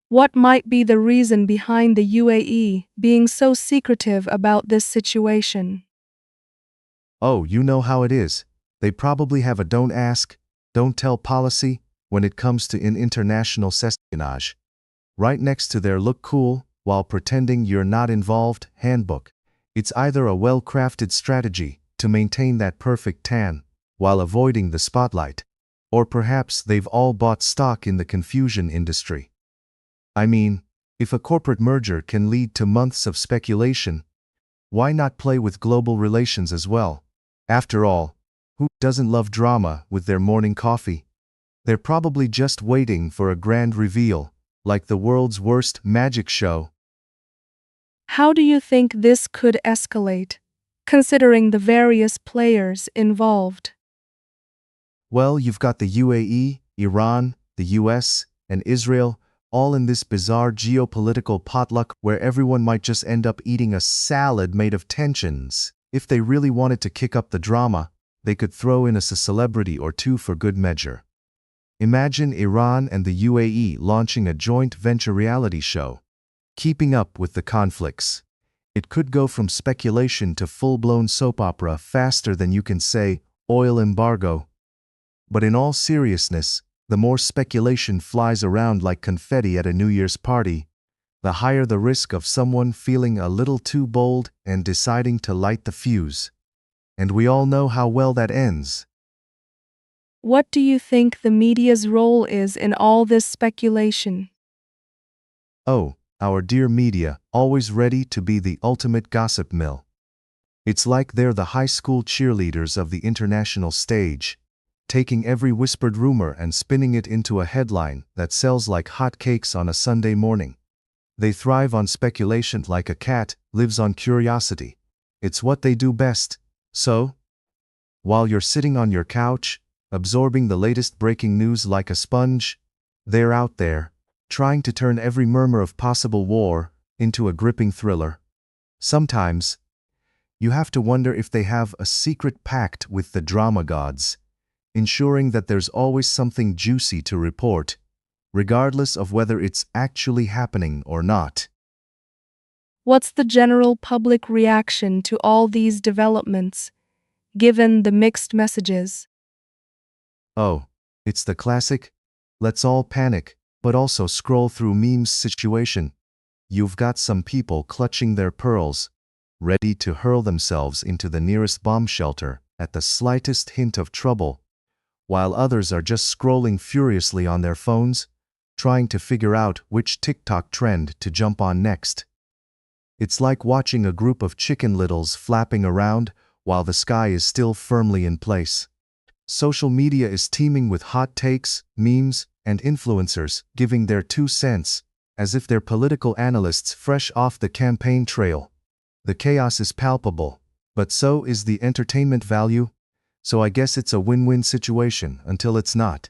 What might be the reason behind the UAE being so secretive about this situation?
Oh, you know how it is. They probably have a don't ask, don't tell policy when it comes to international espionage. Right next to their look cool while pretending you're not involved handbook. It's either a well-crafted strategy to maintain that perfect tan while avoiding the spotlight, or perhaps they've all bought stock in the confusion industry. I mean, if a corporate merger can lead to months of speculation, why not play with global relations as well? After all, who doesn't love drama with their morning coffee? They're probably just waiting for a grand reveal, like the world's worst magic show.
How do you think this could escalate, considering the various players involved?
Well, you've got the UAE, Iran, the US, and Israel, all in this bizarre geopolitical potluck where everyone might just end up eating a salad made of tensions. If they really wanted to kick up the drama, they could throw in a celebrity or two for good measure. Imagine Iran and the UAE launching a joint venture reality show, keeping up with the conflicts. It could go from speculation to full-blown soap opera faster than you can say, oil embargo. But in all seriousness, The more speculation flies around like confetti at a New Year's party, the higher the risk of someone feeling a little too bold and deciding to light the fuse. And we all know how well that ends.
What do you think the media's role is in all this speculation?
Oh, our dear media, always ready to be the ultimate gossip mill. It's like they're the high school cheerleaders of the international stage, taking every whispered rumor and spinning it into a headline that sells like hotcakes on a Sunday morning. They thrive on speculation like a cat lives on curiosity. It's what they do best. So, while you're sitting on your couch, absorbing the latest breaking news like a sponge, they're out there, trying to turn every murmur of possible war into a gripping thriller. Sometimes, you have to wonder if they have a secret pact with the drama gods, ensuring that there's always something juicy to report, regardless of whether it's actually happening or not.
What's the general public reaction to all these developments, given the mixed messages?
Oh, it's the classic, let's all panic, but also scroll through memes situation. You've got some people clutching their pearls, ready to hurl themselves into the nearest bomb shelter at the slightest hint of trouble, while others are just scrolling furiously on their phones, trying to figure out which TikTok trend to jump on next. It's like watching a group of chicken littles flapping around while the sky is still firmly in place. Social media is teeming with hot takes, memes, and influencers giving their 2 cents, as if they're political analysts fresh off the campaign trail. The chaos is palpable, but so is the entertainment value, so I guess it's a win-win situation until it's not.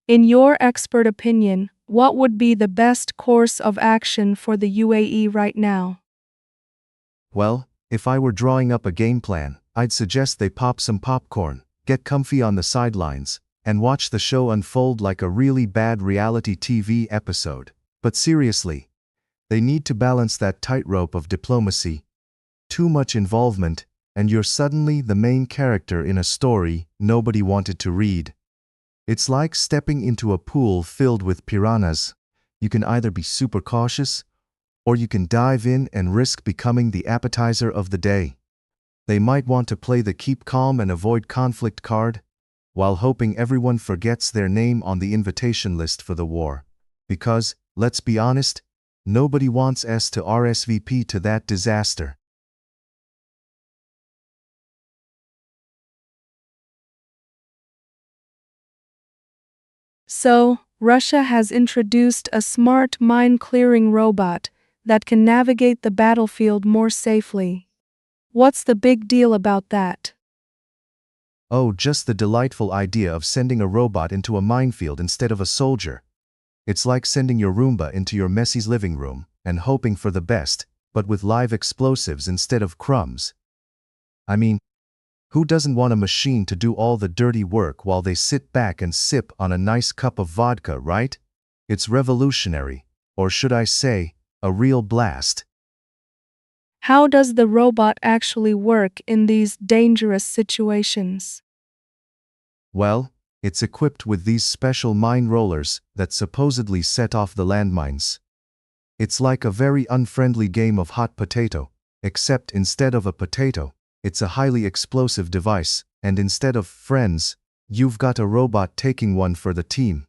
In your expert opinion, what would be the best course of action for the UAE right now?
Well, if I were drawing up a game plan, I'd suggest they pop some popcorn, get comfy on the sidelines, and watch the show unfold like a really bad reality TV episode. But seriously, they need to balance that tightrope of diplomacy. Too much involvement, and you're suddenly the main character in a story nobody wanted to read. It's like stepping into a pool filled with piranhas. You can either be super cautious, or you can dive in and risk becoming the appetizer of the day. They might want to play the keep calm and avoid conflict card, while hoping everyone forgets their name on the invitation list for the war. Because, let's be honest, nobody wants us to RSVP to that disaster.
So, Russia has introduced a smart mine-clearing robot that can navigate the battlefield more safely. What's the big deal about that?
Oh, just the delightful idea of sending a robot into a minefield instead of a soldier. It's like sending your Roomba into your Messi's living room and hoping for the best, but with live explosives instead of crumbs. I mean, who doesn't want a machine to do all the dirty work while they sit back and sip on a nice cup of vodka, right? It's revolutionary, or should I say, a real blast.
How does the robot actually work in these dangerous situations?
Well, it's equipped with these special mine rollers that supposedly set off the landmines. It's like a very unfriendly game of hot potato, except instead of a potato, it's a highly explosive device, and instead of friends, you've got a robot taking one for the team.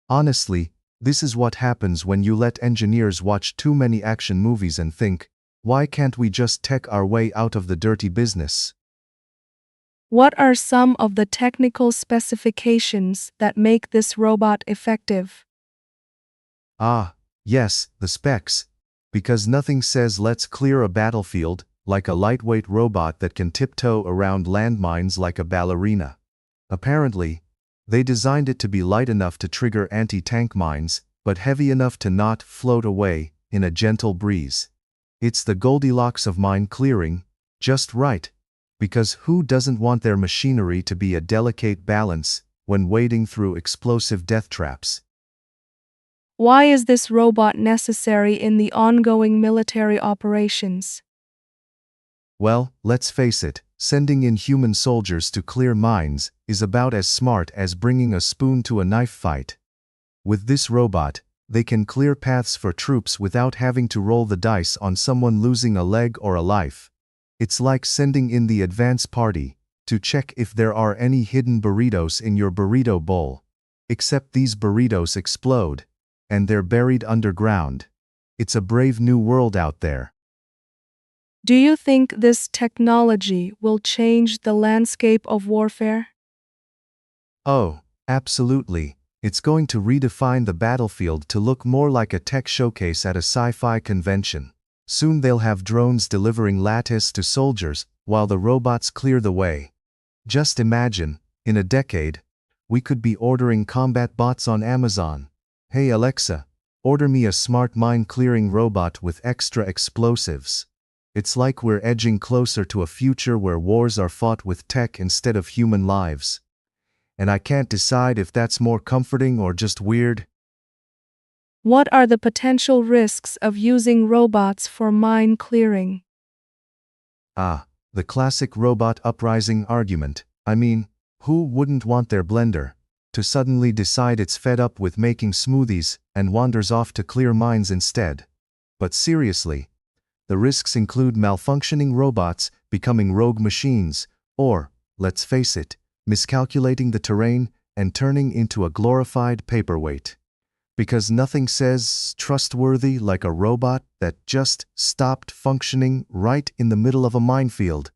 Honestly, this is what happens when you let engineers watch too many action movies and think, why can't we just tech our way out of the dirty business?
What are some of the technical specifications that make this robot effective?
Ah, yes, the specs. Because nothing says let's clear a battlefield like a lightweight robot that can tiptoe around landmines like a ballerina. Apparently, they designed it to be light enough to trigger anti-tank mines, but heavy enough to not float away in a gentle breeze. It's the Goldilocks of mine clearing, just right, because who doesn't want their machinery to be a delicate balance when wading through explosive death traps?
Why is this robot necessary in the ongoing military operations?
Well, let's face it, Sending in human soldiers to clear mines is about as smart as bringing a spoon to a knife fight. With this robot, they can clear paths for troops without having to roll the dice on someone losing a leg or a life. It's like sending in the advance party to check if there are any hidden burritos in your burrito bowl. Except these burritos explode, and they're buried underground. It's a brave new world out there.
Do you think this technology will change the landscape of warfare?
Oh, absolutely. It's going to redefine the battlefield to look more like a tech showcase at a sci-fi convention. Soon they'll have drones delivering lattice to soldiers while the robots clear the way. Just imagine, in a decade, we could be ordering combat bots on Amazon. Hey Alexa, order me a smart mine-clearing robot with extra explosives. It's like we're edging closer to a future where wars are fought with tech instead of human lives. And I can't decide if that's more comforting or just weird.
What are the potential risks of using robots for mine clearing?
The classic robot uprising argument. I mean, who wouldn't want their blender to suddenly decide it's fed up with making smoothies and wanders off to clear mines instead? But seriously, the risks include malfunctioning robots becoming rogue machines, or, let's face it, miscalculating the terrain and turning into a glorified paperweight. Because nothing says trustworthy like a robot that just stopped functioning right in the middle of a minefield.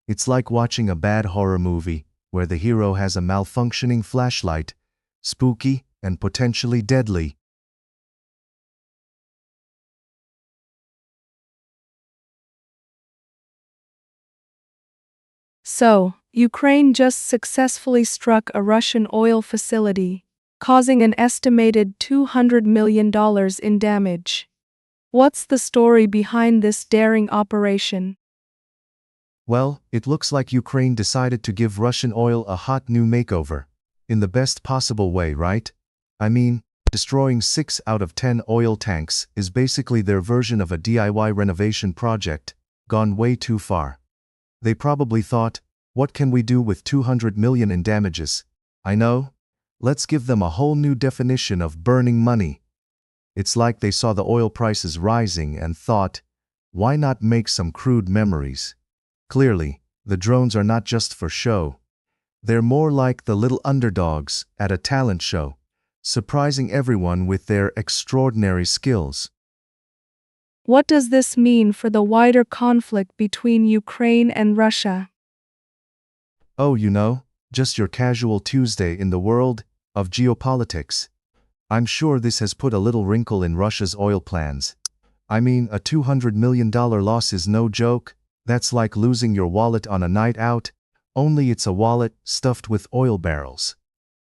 It's like watching a bad horror movie where the hero has a malfunctioning flashlight, spooky and potentially deadly.
So, Ukraine just successfully struck a Russian oil facility, causing an estimated $200 million in damage. What's the story behind this daring operation?
Well, it looks like Ukraine decided to give Russian oil a hot new makeover. In the best possible way, right? I mean, destroying 6 out of 10 oil tanks is basically their version of a DIY renovation project, gone way too far. They probably thought, what can we do with 200 million in damages? I know. Let's give them a whole new definition of burning money. It's like they saw the oil prices rising and thought, why not make some crude memories? Clearly, the drones are not just for show. They're more like the little underdogs at a talent show, surprising everyone with their extraordinary skills.
What does this mean for the wider conflict between Ukraine and Russia?
Oh, just your casual Tuesday in the world of geopolitics. I'm sure this has put a little wrinkle in Russia's oil plans. I mean, a $200 million loss is no joke. That's like losing your wallet on a night out, only it's a wallet stuffed with oil barrels.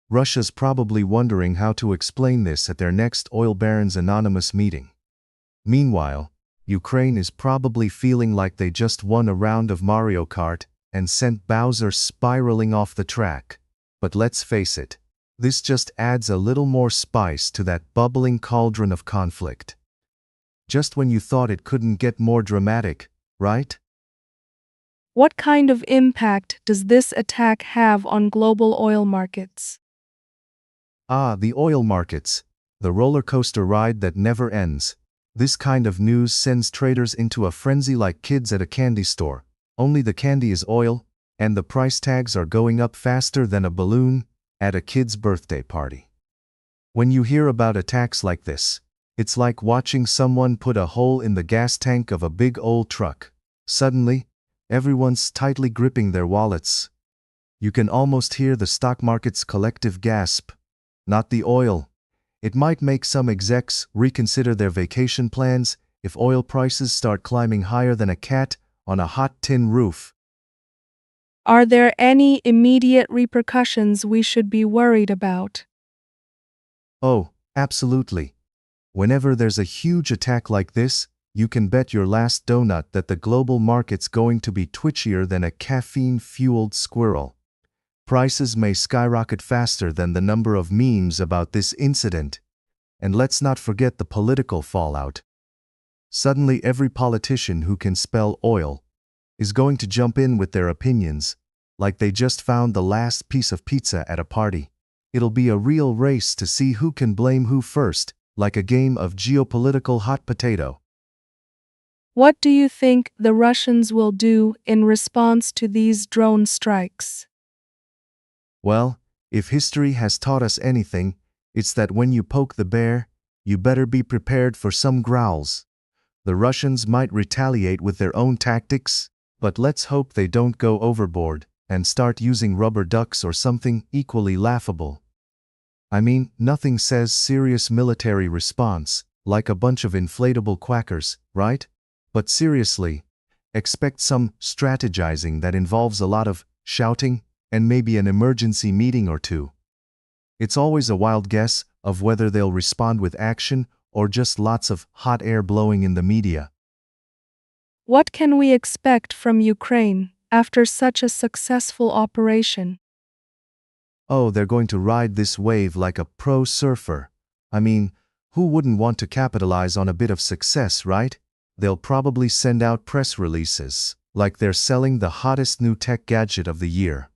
Russia's probably wondering how to explain this at their next Oil Barons Anonymous meeting. Meanwhile, Ukraine is probably feeling like they just won a round of Mario Kart and sent Bowser spiraling off the track. But let's face it, this just adds a little more spice to that bubbling cauldron of conflict. Just when you thought it couldn't get more dramatic, right?
What kind of impact does this attack have on global oil markets?
The oil markets. The roller coaster ride that never ends. This kind of news sends traders into a frenzy like kids at a candy store. Only the candy is oil, and the price tags are going up faster than a balloon at a kid's birthday party. When you hear about attacks like this, it's like watching someone put a hole in the gas tank of a big old truck. Suddenly, everyone's tightly gripping their wallets. You can almost hear the stock market's collective gasp. Not the oil. It might make some execs reconsider their vacation plans if oil prices start climbing higher than a cat on a hot tin roof.
Are there any immediate repercussions we should be worried about?
Oh, absolutely. Whenever there's a huge attack like this, you can bet your last donut that the global market's going to be twitchier than a caffeine-fueled squirrel. Prices may skyrocket faster than the number of memes about this incident. And let's not forget the political fallout. Suddenly every politician who can spell oil is going to jump in with their opinions, like they just found the last piece of pizza at a party. It'll be a real race to see who can blame who first, like a game of geopolitical hot potato.
What do you think the Russians will do in response to these drone strikes?
Well, if history has taught us anything, it's that when you poke the bear, you better be prepared for some growls. The Russians might retaliate with their own tactics, but let's hope they don't go overboard and start using rubber ducks or something equally laughable. I mean, nothing says serious military response like a bunch of inflatable quackers, right? But seriously, expect some strategizing that involves a lot of shouting and maybe an emergency meeting or two. It's always a wild guess of whether they'll respond with action or just lots of hot air blowing in the media.
What can we expect from Ukraine after such a successful operation?
Oh, they're going to ride this wave like a pro surfer. I mean, who wouldn't want to capitalize on a bit of success, right? They'll probably send out press releases, like they're selling the hottest new tech gadget of the year.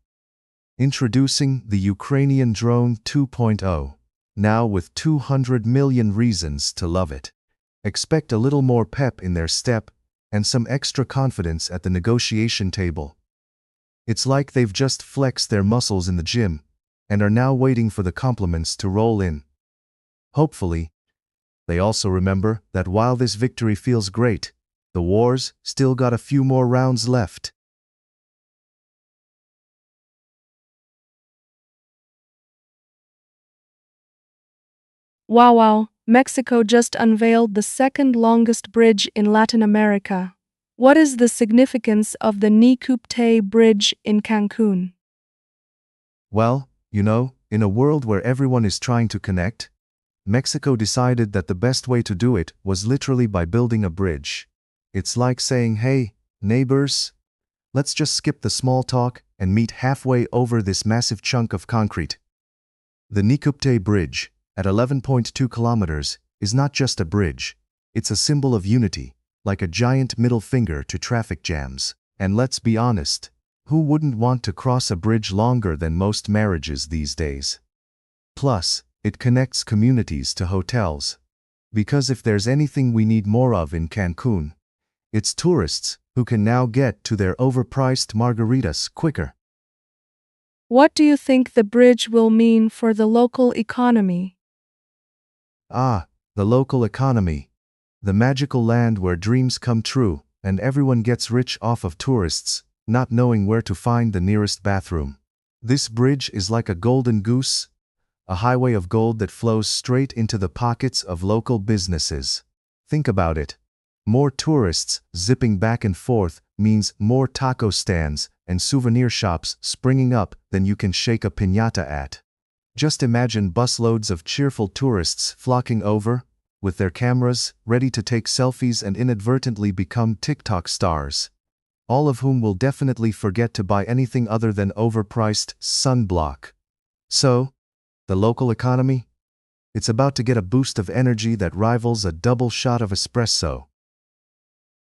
Introducing the Ukrainian Drone 2.0, now with 200 million reasons to love it. Expect a little more pep in their step and some extra confidence at the negotiation table. It's like they've just flexed their muscles in the gym and are now waiting for the compliments to roll in. Hopefully, they also remember that while this victory feels great, the war's still got a few more rounds left.
Wow, Mexico just unveiled the second longest bridge in Latin America. What is the significance of the Nicupte Bridge in Cancun?
Well, in a world where everyone is trying to connect, Mexico decided that the best way to do it was literally by building a bridge. It's like saying, hey, neighbors, let's just skip the small talk and meet halfway over this massive chunk of concrete. The Nicupte Bridge, at 11.2 kilometers, is not just a bridge. It's a symbol of unity, like a giant middle finger to traffic jams. And let's be honest, who wouldn't want to cross a bridge longer than most marriages these days? Plus, it connects communities to hotels. Because if there's anything we need more of in Cancun, it's tourists who can now get to their overpriced margaritas quicker.
What do you think the bridge will mean for the local economy?
Ah, the local economy. The magical land where dreams come true and everyone gets rich off of tourists not knowing where to find the nearest bathroom. This bridge is like a golden goose, a highway of gold that flows straight into the pockets of local businesses. Think about it. More tourists zipping back and forth means more taco stands and souvenir shops springing up than you can shake a piñata at. Just imagine busloads of cheerful tourists flocking over, with their cameras ready to take selfies and inadvertently become TikTok stars. All of whom will definitely forget to buy anything other than overpriced sunblock. So, the local economy? It's about to get a boost of energy that rivals a double shot of espresso.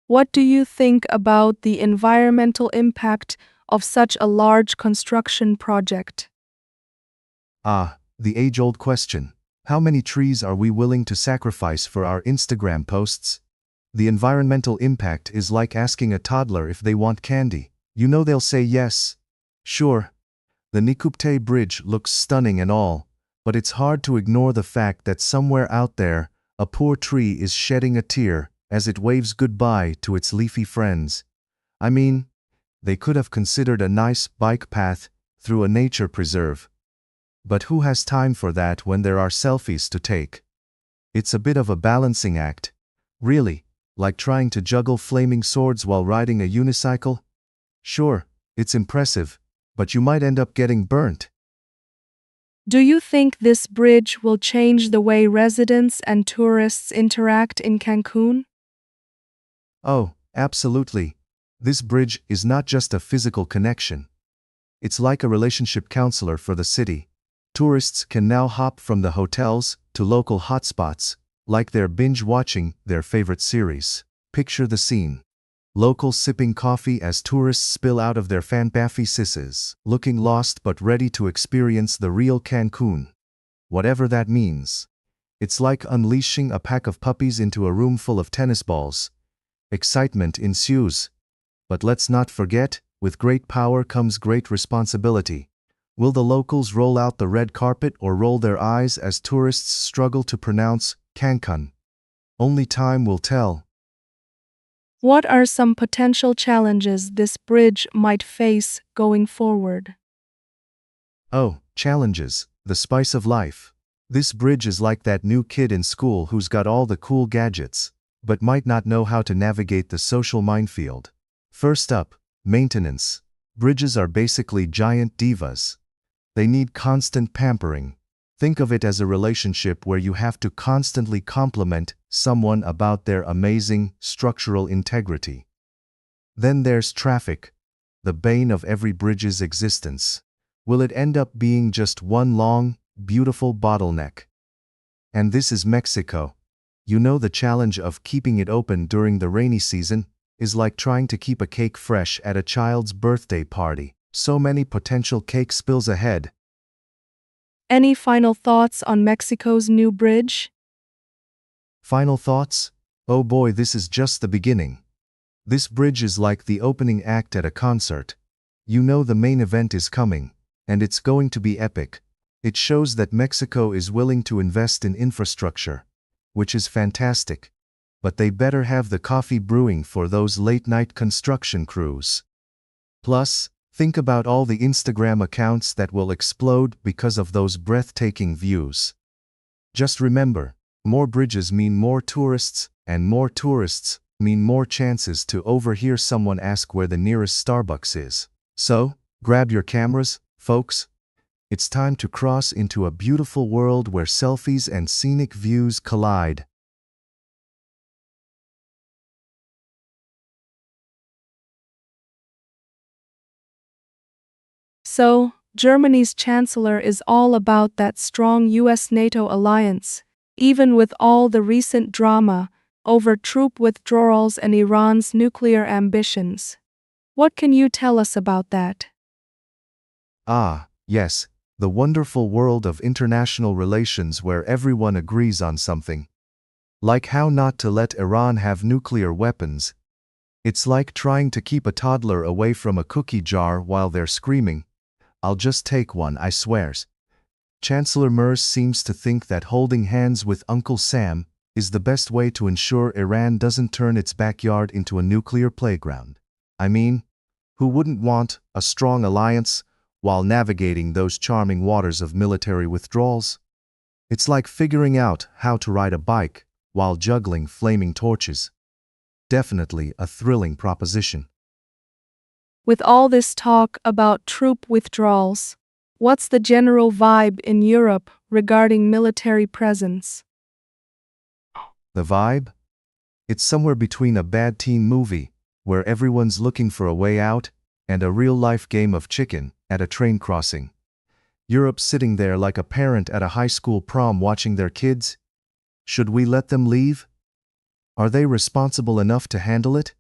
What do you think about the environmental impact of such a large construction project?
Ah, the age-old question. How many trees are we willing to sacrifice for our Instagram posts? The environmental impact is like asking a toddler if they want candy. They'll say yes. Sure, the Nicupte Bridge looks stunning and all, but it's hard to ignore the fact that somewhere out there, a poor tree is shedding a tear as it waves goodbye to its leafy friends. I mean, they could have considered a nice bike path through a nature preserve. But who has time for that when there are selfies to take? It's a bit of a balancing act, really. Like trying to juggle flaming swords while riding a unicycle? Sure, it's impressive, but you might end up getting burnt.
Do you think this bridge will change the way residents and tourists interact in Cancun?
Oh, absolutely. This bridge is not just a physical connection. It's like a relationship counselor for the city. Tourists can now hop from the hotels to local hotspots, like they're binge-watching their favorite series. Picture the scene. Locals sipping coffee as tourists spill out of their fanbafices, looking lost but ready to experience the real Cancun. Whatever that means. It's like unleashing a pack of puppies into a room full of tennis balls. Excitement ensues. But let's not forget, with great power comes great responsibility. Will the locals roll out the red carpet or roll their eyes as tourists struggle to pronounce Cancun? Only time will tell.
What are some potential challenges this bridge might face going forward?
Oh, challenges, the spice of life. This bridge is like that new kid in school who's got all the cool gadgets, but might not know how to navigate the social minefield. First up, maintenance. Bridges are basically giant divas. They need constant pampering. Think of it as a relationship where you have to constantly compliment someone about their amazing structural integrity. Then there's traffic, the bane of every bridge's existence. Will it end up being just one long, beautiful bottleneck? And this is Mexico. You know, the challenge of keeping it open during the rainy season is like trying to keep a cake fresh at a child's birthday party. So many potential cake spills ahead.
Any final thoughts on Mexico's new bridge?
Final thoughts? Oh boy, this is just the beginning. This bridge is like the opening act at a concert. You know the main event is coming, and it's going to be epic. It shows that Mexico is willing to invest in infrastructure, which is fantastic. But they better have the coffee brewing for those late-night construction crews. Plus, think about all the Instagram accounts that will explode because of those breathtaking views. Just remember, more bridges mean more tourists, and more tourists mean more chances to overhear someone ask where the nearest Starbucks is. So, grab your cameras, folks. It's time to cross into a beautiful world where selfies and scenic views collide.
So, Germany's chancellor is all about that strong US-NATO alliance, even with all the recent drama over troop withdrawals and Iran's nuclear ambitions. What can you tell us about that?
Ah, yes, the wonderful world of international relations where everyone agrees on something. Like how not to let Iran have nuclear weapons. It's like trying to keep a toddler away from a cookie jar while they're screaming, "I'll just take one, I swears." Chancellor Merz seems to think that holding hands with Uncle Sam is the best way to ensure Iran doesn't turn its backyard into a nuclear playground. I mean, who wouldn't want a strong alliance while navigating those charming waters of military withdrawals? It's like figuring out how to ride a bike while juggling flaming torches. Definitely a thrilling proposition.
With all this talk about troop withdrawals, what's the general vibe in Europe regarding military presence?
The vibe? It's somewhere between a bad teen movie, where everyone's looking for a way out, and a real-life game of chicken at a train crossing. Europe's sitting there like a parent at a high school prom watching their kids. Should we let them leave? Are they responsible enough to handle it?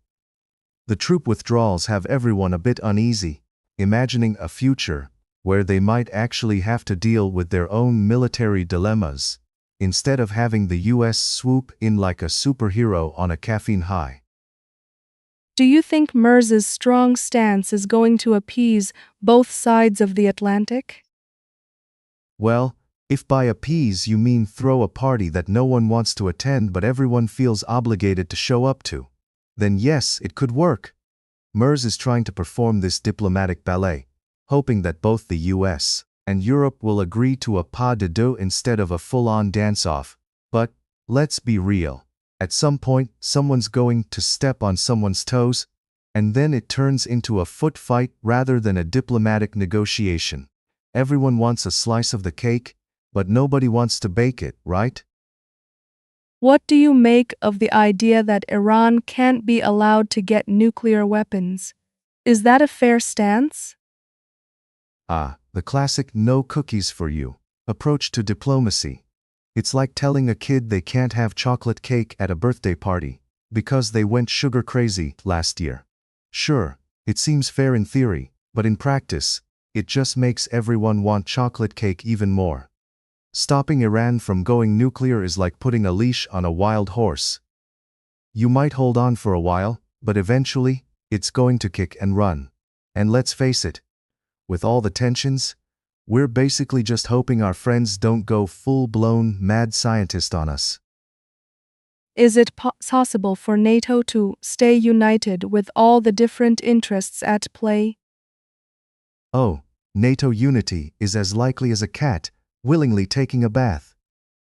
The troop withdrawals have everyone a bit uneasy, imagining a future where they might actually have to deal with their own military dilemmas, instead of having the US swoop in like a superhero on a caffeine high.
Do you think Merz's strong stance is going to appease both sides of the Atlantic?
Well, if by appease you mean throw a party that no one wants to attend but everyone feels obligated to show up to, then yes, it could work. Merz is trying to perform this diplomatic ballet, hoping that both the US and Europe will agree to a pas de deux instead of a full-on dance-off. But, let's be real. At some point, someone's going to step on someone's toes, and then it turns into a foot fight rather than a diplomatic negotiation. Everyone wants a slice of the cake, but nobody wants to bake it, right?
What do you make of the idea that Iran can't be allowed to get nuclear weapons? Is that a fair stance?
Ah, the classic "no cookies for you" approach to diplomacy. It's like telling a kid they can't have chocolate cake at a birthday party. Because they went sugar crazy last year. Sure, it seems fair in theory, but in practice, it just makes everyone want chocolate cake even more. Stopping Iran from going nuclear is like putting a leash on a wild horse. You might hold on for a while, but eventually, it's going to kick and run. And let's face it, with all the tensions, we're basically just hoping our friends don't go full-blown mad scientist on us.
Is it possible for NATO to stay united with all the different interests at play?
Oh, NATO unity is as likely as a cat willingly taking a bath.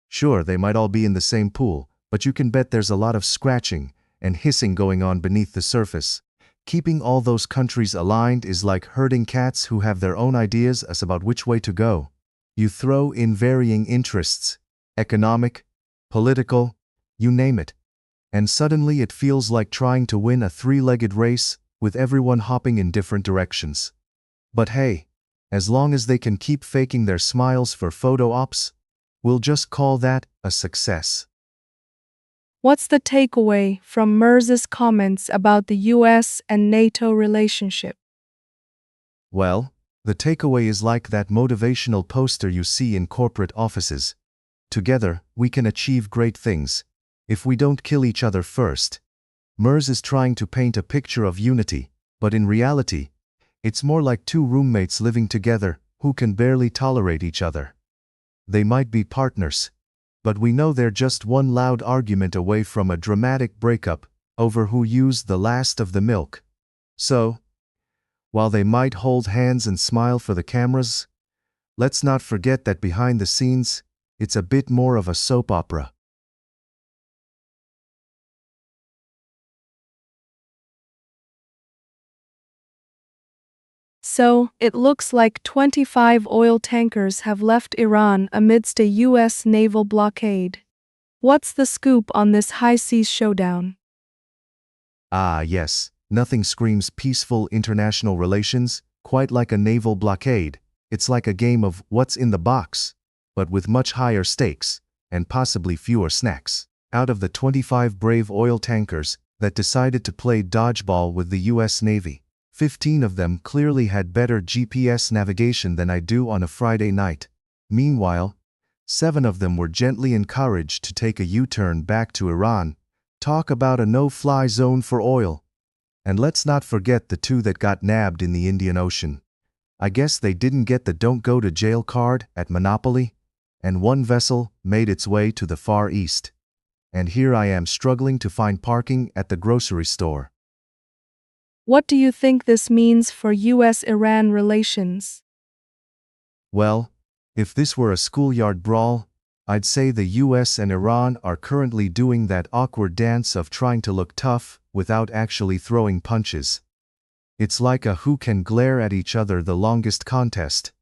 Sure, they might all be in the same pool, but you can bet there's a lot of scratching and hissing going on beneath the surface. Keeping all those countries aligned is like herding cats who have their own ideas as about which way to go. You throw in varying interests, economic, political, you name it, and suddenly it feels like trying to win a three-legged race with everyone hopping in different directions. But hey, as long as they can keep faking their smiles for photo ops, we'll just call that a success.
What's the takeaway from Merz's comments about the US and NATO relationship?
Well, the takeaway is like that motivational poster you see in corporate offices. Together, we can achieve great things, if we don't kill each other first. Merz is trying to paint a picture of unity, but in reality, it's more like two roommates living together who can barely tolerate each other. They might be partners, but we know they're just one loud argument away from a dramatic breakup over who used the last of the milk. So, while they might hold hands and smile for the cameras, let's not forget that behind the scenes, it's a bit more of a soap opera.
So, it looks like 25 oil tankers have left Iran amidst a US naval blockade. What's the scoop on this high-seas showdown?
Ah, yes, nothing screams peaceful international relations quite like a naval blockade. It's like a game of what's in the box, but with much higher stakes and possibly fewer snacks. Out of the 25 brave oil tankers that decided to play dodgeball with the US Navy, 15 of them clearly had better GPS navigation than I do on a Friday night. Meanwhile, 7 of them were gently encouraged to take a U-turn back to Iran. Talk about a no-fly zone for oil. And let's not forget the 2 that got nabbed in the Indian Ocean. I guess they didn't get the don't go to jail card at Monopoly, and 1 vessel made its way to the Far East. And here I am struggling to find parking at the grocery store.
What do you think this means for US-Iran relations?
Well, if this were a schoolyard brawl, I'd say the US and Iran are currently doing that awkward dance of trying to look tough without actually throwing punches. It's like a who can glare at each other the longest contest.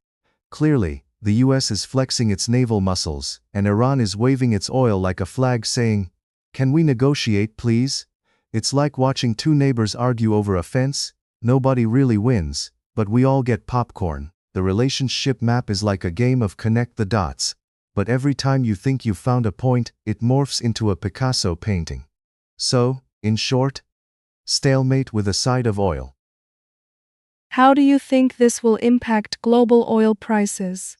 Clearly, the US is flexing its naval muscles, and Iran is waving its oil like a flag saying, "Can we negotiate, please?" It's like watching 2 neighbors argue over a fence. Nobody really wins, but we all get popcorn. The relationship map is like a game of connect the dots, but every time you think you've found a point, it morphs into a Picasso painting. So, in short, stalemate with a side of oil.
How do you think this will impact global oil prices?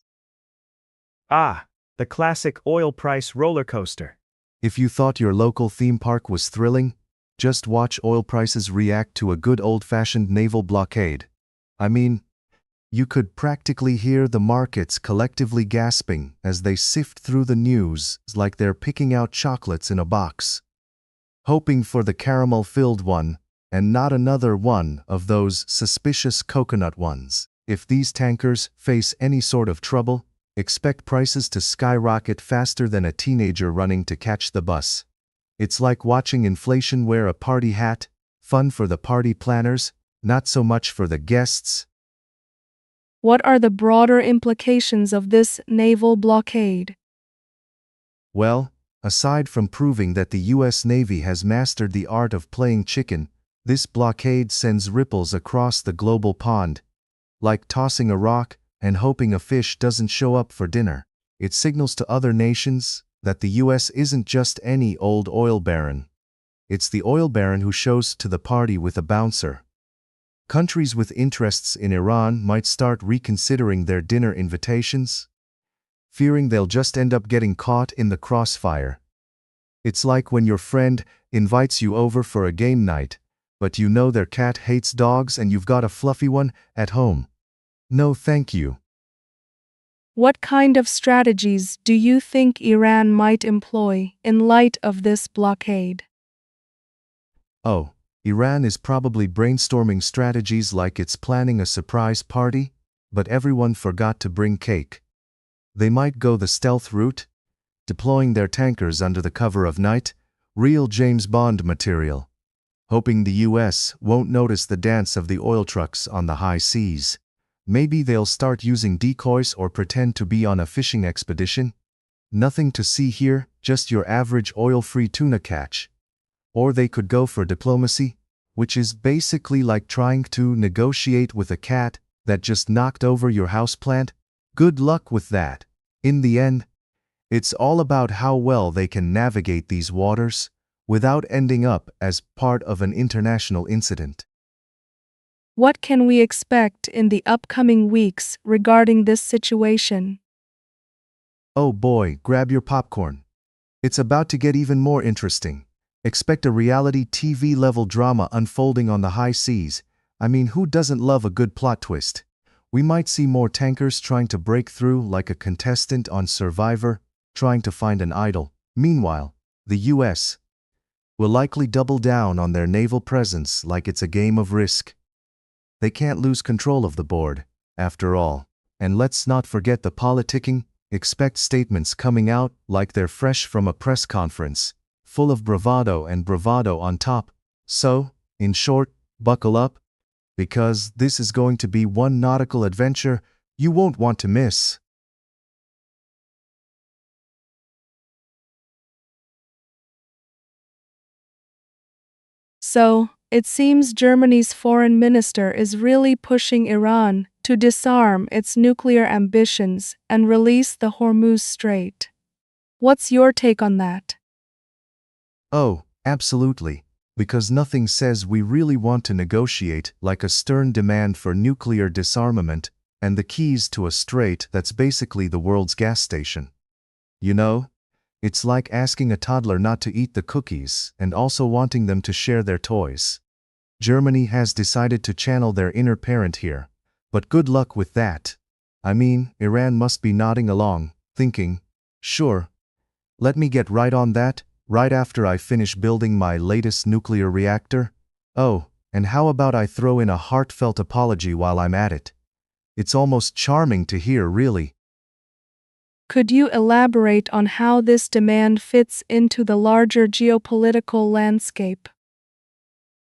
Ah, the classic oil price roller coaster.
If you thought your local theme park was thrilling, just watch oil prices react to a good old-fashioned naval blockade. I mean, you could practically hear the markets collectively gasping as they sift through the news like they're picking out chocolates in a box, hoping for the caramel-filled one and not another one of those suspicious coconut ones. If these tankers face any sort of trouble, expect prices to skyrocket faster than a teenager running to catch the bus. It's like watching inflation wear a party hat, fun for the party planners, not so much for the guests.
What are the broader implications of this naval blockade?
Well, aside from proving that the US Navy has mastered the art of playing chicken, this blockade sends ripples across the global pond. Like tossing a rock and hoping a fish doesn't show up for dinner. It signals to other nations that the US isn't just any old oil baron. It's the oil baron who shows to the party with a bouncer. Countries with interests in Iran might start reconsidering their dinner invitations, fearing they'll just end up getting caught in the crossfire. It's like when your friend invites you over for a game night, but you know their cat hates dogs and you've got a fluffy one at home. No, thank you.
What kind of strategies do you think Iran might employ in light of this blockade?
Oh, Iran is probably brainstorming strategies like it's planning a surprise party, but everyone forgot to bring cake. They might go the stealth route, deploying their tankers under the cover of night, real James Bond material, hoping the US won't notice the dance of the oil trucks on the high seas. Maybe they'll start using decoys or pretend to be on a fishing expedition. Nothing to see here, just your average oil-free tuna catch. Or they could go for diplomacy, which is basically like trying to negotiate with a cat that just knocked over your houseplant. Good luck with that. In the end, it's all about how well they can navigate these waters without ending up as part of an international incident.
What can we expect in the upcoming weeks regarding this situation?
Oh boy, grab your popcorn. It's about to get even more interesting. Expect a reality TV-level drama unfolding on the high seas. I mean, who doesn't love a good plot twist? We might see more tankers trying to break through like a contestant on Survivor, trying to find an idol. Meanwhile, the US will likely double down on their naval presence like it's a game of Risk. They can't lose control of the board, after all. And let's not forget the politicking. Expect statements coming out like they're fresh from a press conference, full of bravado and bravado on top. So, in short, buckle up, because this is going to be one nautical adventure you won't want to miss.
So, it seems Germany's foreign minister is really pushing Iran to disarm its nuclear ambitions and release the Hormuz Strait. What's your take on that?
Oh, absolutely. Because nothing says we really want to negotiate like a stern demand for nuclear disarmament and the keys to a strait that's basically the world's gas station. You know, it's like asking a toddler not to eat the cookies and also wanting them to share their toys. Germany has decided to channel their inner parent here, but good luck with that. I mean, Iran must be nodding along, thinking, sure, let me get right on that, right after I finish building my latest nuclear reactor. Oh, and how about I throw in a heartfelt apology while I'm at it? It's almost charming to hear, really.
Could you elaborate on how this demand fits into the larger geopolitical landscape?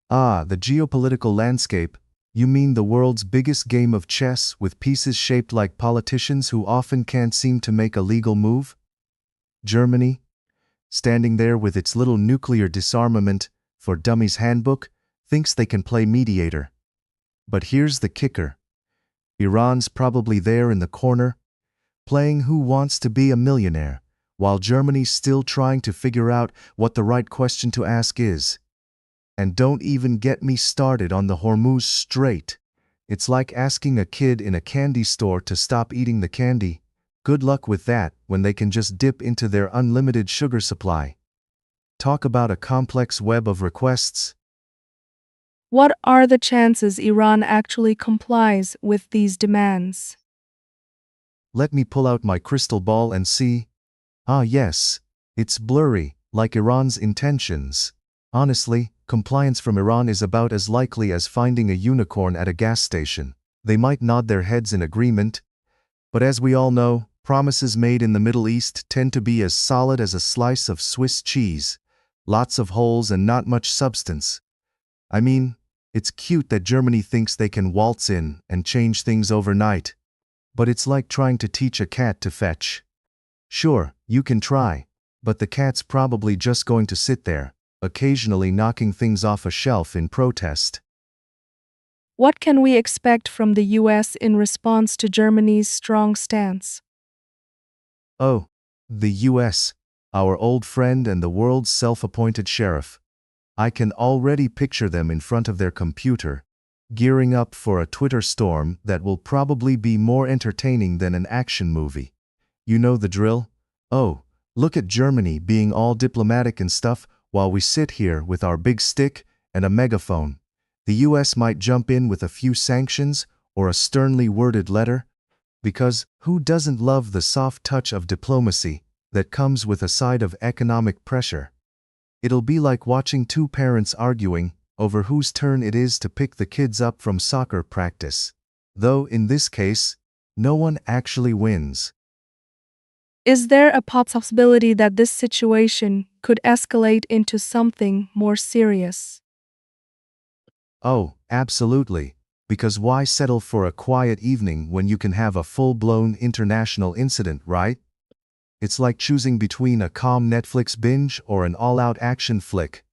Ah, the geopolitical landscape. You mean the world's biggest game of chess with pieces shaped like politicians who often can't seem to make a legal move? Germany, standing there with its little nuclear disarmament for dummies handbook, thinks they can play mediator. But here's the kicker. Iran's probably there in the corner, playing Who Wants to Be a Millionaire, while Germany's still trying to figure out what the right question to ask is. And don't even get me started on the Hormuz Strait. It's like asking a kid in a candy store to stop eating the candy. Good luck with that when they can just dip into their unlimited sugar supply. Talk about a complex web of requests.
What are the chances Iran actually complies with these demands?
Let me pull out my crystal ball and see. Ah yes, it's blurry, like Iran's intentions. Honestly, compliance from Iran is about as likely as finding a unicorn at a gas station. They might nod their heads in agreement, but as we all know, promises made in the Middle East tend to be as solid as a slice of Swiss cheese. Lots of holes and not much substance. I mean, it's cute that Germany thinks they can waltz in and change things overnight. But it's like trying to teach a cat to fetch. Sure, you can try, but the cat's probably just going to sit there, occasionally knocking things off a shelf in protest.
What can we expect from the US in response to Germany's strong stance?
Oh, the US, our old friend and the world's self-appointed sheriff. I can already picture them in front of their computer, gearing up for a Twitter storm that will probably be more entertaining than an action movie. You know the drill? Oh, look at Germany being all diplomatic and stuff while we sit here with our big stick and a megaphone. The US might jump in with a few sanctions or a sternly worded letter, because who doesn't love the soft touch of diplomacy that comes with a side of economic pressure? It'll be like watching two parents arguing over whose turn it is to pick the kids up from soccer practice. Though in this case, no one actually wins.
Is there a possibility that this situation could escalate into something more serious?
Oh, absolutely. Because why settle for a quiet evening when you can have a full-blown international incident, right? It's like choosing between a calm Netflix binge or an all-out action flick.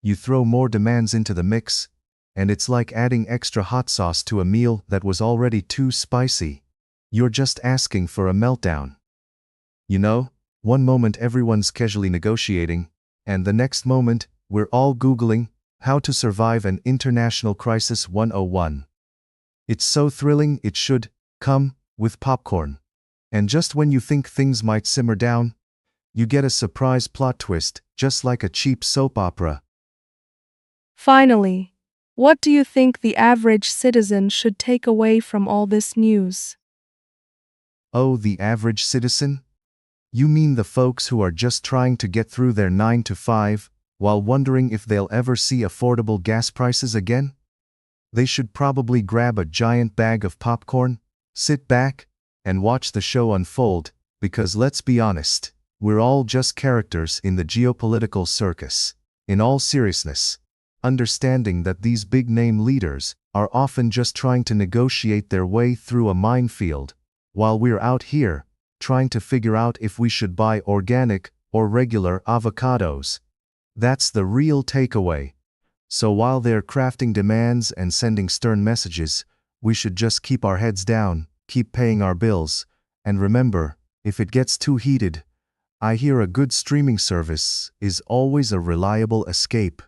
You throw more demands into the mix, and it's like adding extra hot sauce to a meal that was already too spicy. You're just asking for a meltdown. You know, one moment everyone's casually negotiating, and the next moment, we're all Googling how to survive an international crisis 101. It's so thrilling it should come with popcorn. And just when you think things might simmer down, you get a surprise plot twist, just like a cheap soap opera.
Finally, what do you think the average citizen should take away from all this news?
Oh, the average citizen? You mean the folks who are just trying to get through their 9 to 5 while wondering if they'll ever see affordable gas prices again? They should probably grab a giant bag of popcorn, sit back, and watch the show unfold, because let's be honest, we're all just characters in the geopolitical circus. In all seriousness, understanding that these big-name leaders are often just trying to negotiate their way through a minefield, while we're out here trying to figure out if we should buy organic or regular avocados. That's the real takeaway. So while they're crafting demands and sending stern messages, we should just keep our heads down, keep paying our bills, and remember, if it gets too heated, I hear a good streaming service is always a reliable escape.